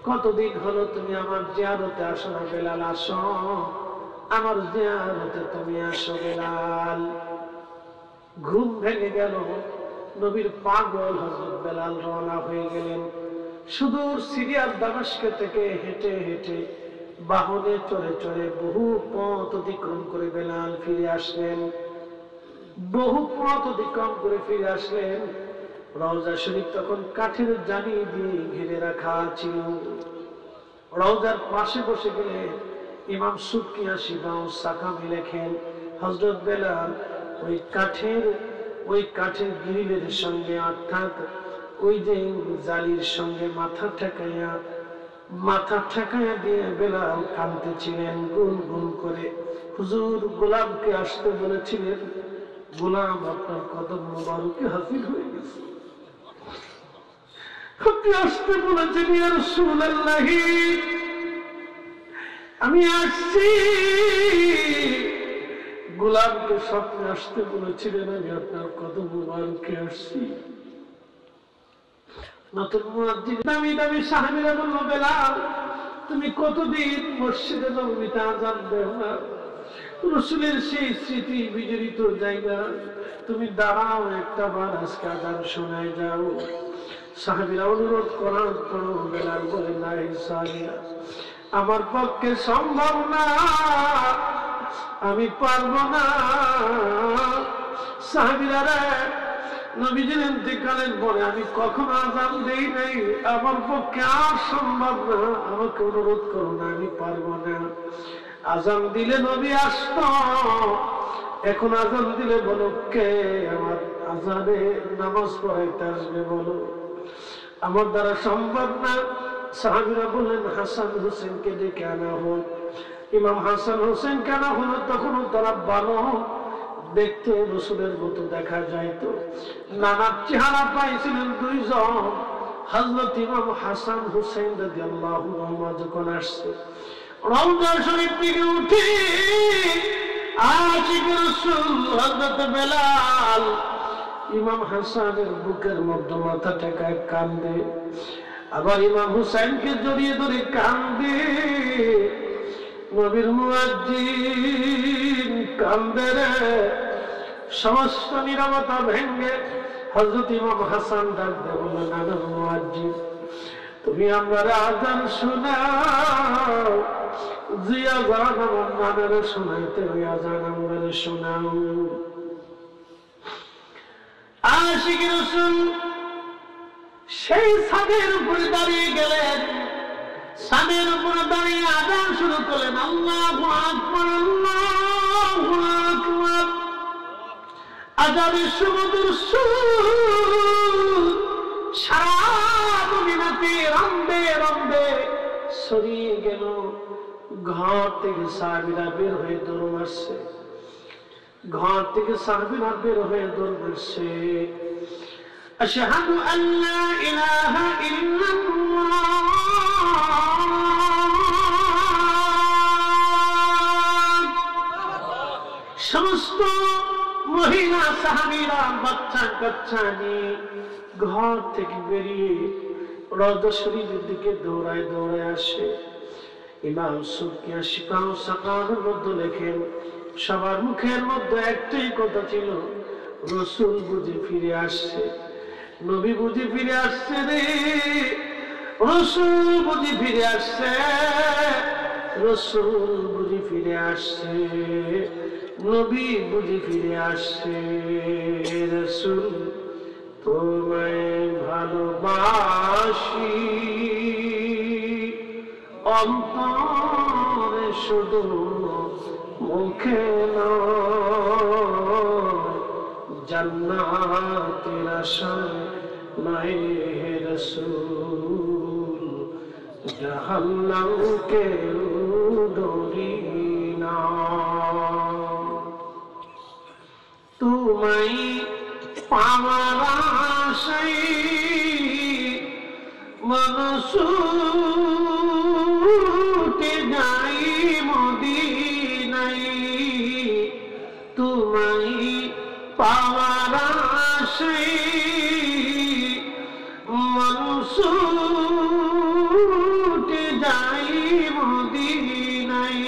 কতদিন হলো তুমি আমার জিয়ারতে আসো না? বেলাল আসো, আমার জিয়ারতে তুমি আসো বেলাল। ঘুম ভেঙে গেল। নবীর পাগল হযরত বেলাল রওনা হয়ে গেলেন। সুদূর সিরিয়ার দামেস্ক থেকে হেঁটে হেঁটে বাহনে চড়ে চড়ে বহু পথ অতিক্রম করে বেলাল ফিরে আসলেন। বহু পথ অতিক্রম করে ফিরে আসলেন। রওজা শরীফ তখন কাঠের জালি দিয়ে ঘিরে রাখা ছিল। রওজার পাশে বসে গেলে ইমাম সুবকি শিবাউ সাকামি লেখেন, হযরত বেলাল ওই কাঠের গ্রিলের সঙ্গে অর্থাৎ ওই যে জালির সঙ্গে মাথা ঠেকাইয়া দিয়ে বেলাল কাঁদতেছিলেন গুনগুন করে। হুজুর গোলামকে আসতে বলেছিলেন, গোলাম আপনার কদম মোবারকে হাজির হয়ে গেছে। আপনি আসতে বলেছেন ইয়া রাসূলুল্লাহ, আমি আসছি। গোলামকে স্বপ্নে আসতে বলেছিলেন, আমি আপনার কদম মোবারকে আসছি। নতুন মুয়াজ্জিন দামি দামি সাহাবীরা বলল, বেলাল তুমি কতদিন মসজিদে নববীতে আযান দেও না? রাসূলের সেই স্মৃতি বিজড়িত জায়গা, তুমি দাঁড়াও একটা বার আজকে আযান শোনায় যাও। সাহাবীরা অনুরোধ করার পর বেলাল বলে, না ইনশাআল্লাহ আমার পক্ষে সম্ভব না, আমি পারবো না। সাহাবীরা নবীজির ইন্তেকালের পরে আমি কখনো আযান দেই নাই, আমার পক্ষে আর সম্ভব না, আমাকে অনুরোধ করো না, আমি পারবো না। আযান দিলে নবী আসতো, এখন আযান দিলে বলো কে আমার আযানে নামাজ পড়াইতে আসবে বলো, আমার দ্বারা সম্ভব না। সাহাবীরা বললেন, হাসান হোসেনকে ডেকে আনা হোক। ইমাম হাসান হোসেন কেন হলো? তখনও তারা ভালো দেখতে রাসূলের মতো দেখা যাইত। নানা চেহারা পাইছিলেন দুইজন। হযরত ইমাম হাসান হোসেন রাদিয়াল্লাহু আনহু যখন আসছে রওজা শরীফ থেকে উঠে, আশিক রাসূল হযরত বেলাল ইমাম হাসানের বুকের মধ্যে মাথা ঠেকায় কান্দে, আবার ইমাম হুসাইনকে জড়িয়ে ধরে কান্দে। নবীর মুয়াজ্জিন কান্দে রে। সমস্ত নীরবতা ভেঙে হযরত ইমাম হাসান ডাক দিয়ে বললেন, নানা মুয়াজ্জিন তুমি আমার আযান শোনাও, যে আযান আমার নানারে শোনাইতে ওই আযান আমারে শোনাও। আশিক রাসূল সেই ছাদের উপরে দাঁড়িয়ে গেলেন, ছাদের উপরে দাঁড়িয়ে আযান শুরু করলেন, আল্লাহু আকবার আল্লাহু আকবার। আযানের সুমধুর সুর সারা মদিনাতে রম্বে রম্বে ছড়িয়ে গেল। ঘর থেকে সাহাবীরা বের হয়ে দৌড় মারছে, ঘর থেকে সাহাবীরা বের হয়ে দৌড় মারছে। আশহাদু আল্লা ইলাহা ইল্লাল্লাহ, সমস্ত মহিলা সাহাবীরা বাচ্চা কাচ্চা নিয়ে ঘর থেকে বেরিয়ে রওজা শরীফের দিকে দৌড়ায় দৌড়ায় আসে। ইমাম সুবকি শিফাউ সাকানের মধ্যে লেখেন, সবার মুখের মধ্যে একটাই কথা ছিল, রাসূল বুঝি ফিরে আসছে, নবী বুঝি ফিরে আসছে রে, রাসূল বুঝি ফিরে আসছে, রাসূল বুঝি ফিরে আসছে, নবী বুঝি ফিরে আসছে। রাসূল তোমায় ভালোবাসি, অন্তরে শুধু মুখে নয়, জান্নাতের আশায় নাই হে রাসূল, জাহান্নামকে ডরি না। তোমায় পাওয়ার আশায় মানুষ ছুটে যাই মদিনায়, তোমায় পাওয়ার আশায় মানুষ ছুটে যাই মদিনায়,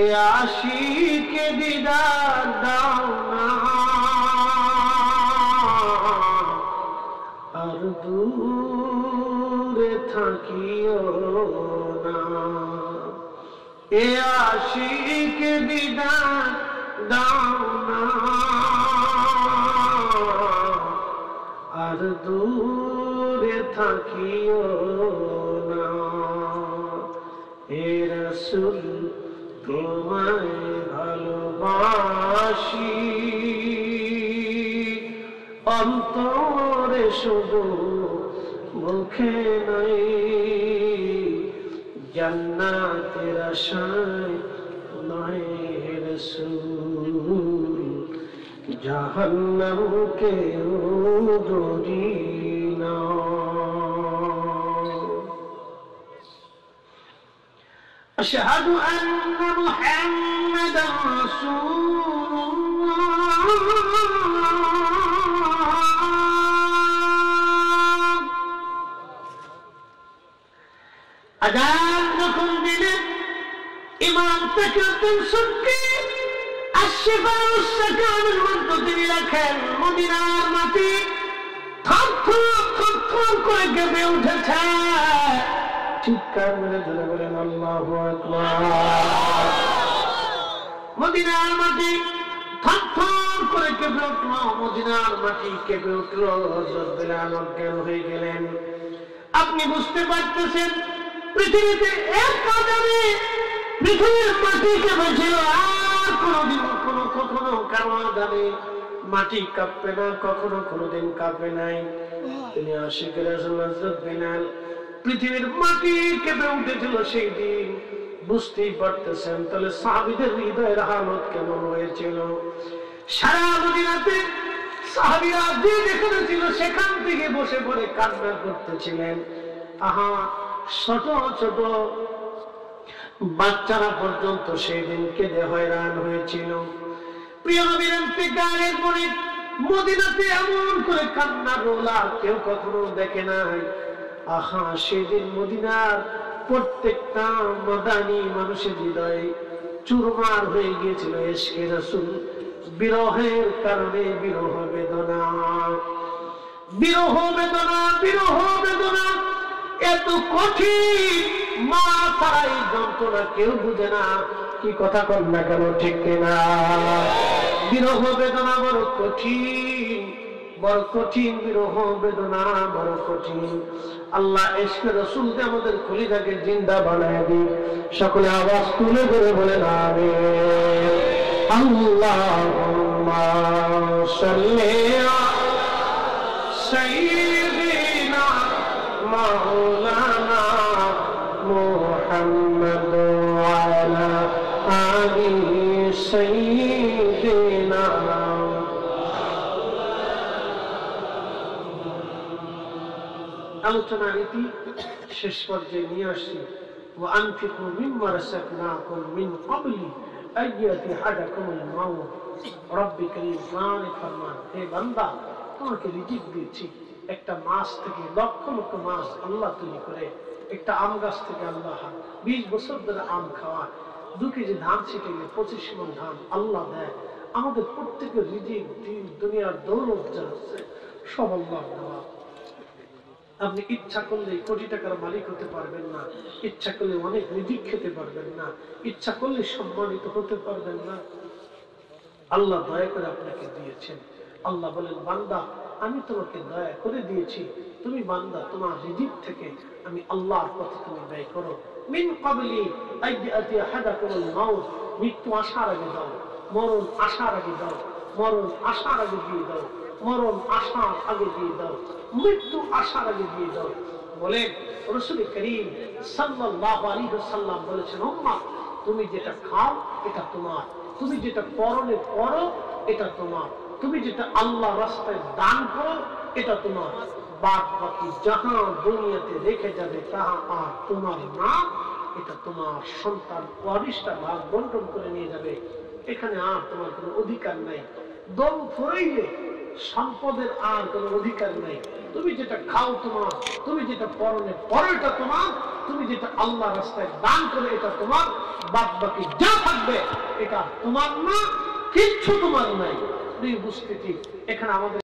এ আশিকে দিদার দাও না, আর দূর আশিক বিদায় দাও না, আর দূরে থাকিও না। হে রাসূল তোমায় ভালোবাসি, অন্তরে শুধু মুখে নাই, জান্নাতের আশায় নয় হে রাসূল, জাহান্নামকে ডরি না। আশহাদু আন্না মুহাম্মাদান রাসূলুল্লাহ। আযান যখন দিলেন ইমাম তাকবীর শুনকে আশফাউস-সাকানের মধ্যে তিনি রাখেন মদিনার মাটি থরথর করে কেঁপে উঠেছে। চিৎকার মেরে ধরে বলেন আল্লাহু আকবার। মদিনার মাটি থরথর করে কেঁপে উঠল, মদিনার মাটি কেঁপে উঠল। হযরত বিলাল অজ্ঞান হয়ে গেলেন। আপনি বুঝতে পারতেছেন পৃথিবীতে এক কারণে পৃথিবীর মাটি কেঁপেছিল, আর কোনদিন কখনো কারো আদানে মাটি কাঁপবে না, কখনো কোনদিন কাঁপে নাই। তিনি আশিকের রাসূল হযরত বিলাল পৃথিবীর মাটি কেঁপে উঠেছিল সেই দিন। বুঝতেই পারতেছেন তাহলে সাহাবীদের হৃদয়ের হালত কেমন হয়েছিল। সারা মদিনাতে সাহাবীরা যে যেখানে ছিল সেখান থেকে বসে পড়ে কান্না করতেছিলেন। আহা, ছোট ছোট বাচ্চারা পর্যন্ত সেই দিন কেঁদে হয়রান হয়েছিল। প্রিয় নবীর ইন্তেকালের পরে মদিনাতে এমন করে কান্নার রোলা কেউ কখনো দেখে নাই। আহা, সেদিন মদিনার প্রত্যেকটা মাদানী মানুষের হৃদয়ে চুরমার হয়ে গিয়েছিল ইশকে রাসূল। বিরহের কারণে বিরহ বেদনা, বিরহ বেদনা, বিরহ বেদনা এত কঠিন, মা ছাড়াই যন্ত্রণা কেউ বুঝে না। কি কথা কন না কেন, ঠিক কিনা? বিরহ বেদনা বড় কঠিন, বড় কঠিন, বিরহ বেদনা বড় কঠিন। আল্লাহ ইশকে রাসূলকে আমাদের কলিজাকে জিন্দা বানায় দিন। সকলে আওয়াজ তুলে ধরে বলেন আমিন। আল্লাহুম্মা সাল্লি আলা সাইয়্যিদিনা মাওলানা মুহাম্মদ ওয়া আলা আলি সাইয়্যিদিনা। আলোচনা রীতি শেষ পর্যায়ে নিয়ে আসছি। ওয়া আনফিকু মিম্মা রাযাকনাকুম মিন ক্বাবলি আইয়াতি হাদাকুমুল মাউত। রব্বি কারীম জানে ফরমান, হে বান্দা তোমাকে রিজিক দিয়েছি একটা মাছ থেকে, লক্ষ লক্ষ মাছ আল্লাহ তৈরি করে। একটা আম গাছ থেকে আল্লাহ 20 বছর ধরে আম খাওয়া, 2 কেজি ধান ছিটাইলে 25 মণ ধান আল্লাহ দেয়। আমাদের প্রত্যেকের রিজিক, দিন দুনিয়ার দৌলত যা আছে সব আল্লাহ দেওয়া। আপনি ইচ্ছা করলে কোটি টাকার মালিক হতে পারবেন না, ইচ্ছা করলে অনেক রিজিক খেতে পারবেন না, ইচ্ছা করলে সম্মানিত হতে পারবেন না। আল্লাহ দয়া করে আপনাকে দিয়েছেন। আল্লাহ বলেন, বান্দা আমি তোমাকে দয়া করে দিয়েছি, তুমি বান্দা তোমার রিজিক থেকে আমি আল্লাহর পথে তুমি ব্যয় করো। মিন ক্বাবলি আইয়াতি আহাদাকুমুল মাউত, মৃত্যু আসার আগে দাও, মরণ আসার আগে দাও, মরণ আসার আগে দিয়ে দাও, মরণ আসার আগে দিয়ে দাও, মৃত্যু আসার আগে দিয়ে দাও। বলে রাসূল করিম সাল্লাল্লাহু আলাইহি ওয়াসাল্লাম বলেছেন, উম্মাহ তুমি যেটা খাও এটা তোমার, তুমি যেটা পরনে পরো এটা তোমার, তুমি যেটা আল্লাহ রাস্তায় দান করো এটা তোমার। বাদ বাকি যাহা দুনিয়াতে রেখে যাবে তাহা আর তোমার না, এটা তোমার সন্তান ওয়ারিশটা ভাগ বন্টন করে নিয়ে যাবে। এখানে আর তোমার কোনো অধিকার নাই। দম ফুরাইলে সম্পদের আর কোনো অধিকার নাই। তুমি যেটা খাও তোমার, তুমি যেটা পরনে পরো এটা তোমার, তুমি যেটা আল্লাহ রাস্তায় দান করে এটা তোমার। বাদ বাকি যা থাকবে এটা তোমার না, কিচ্ছু তোমার নাই। বুঝতে ঠিক এখানে আমাদের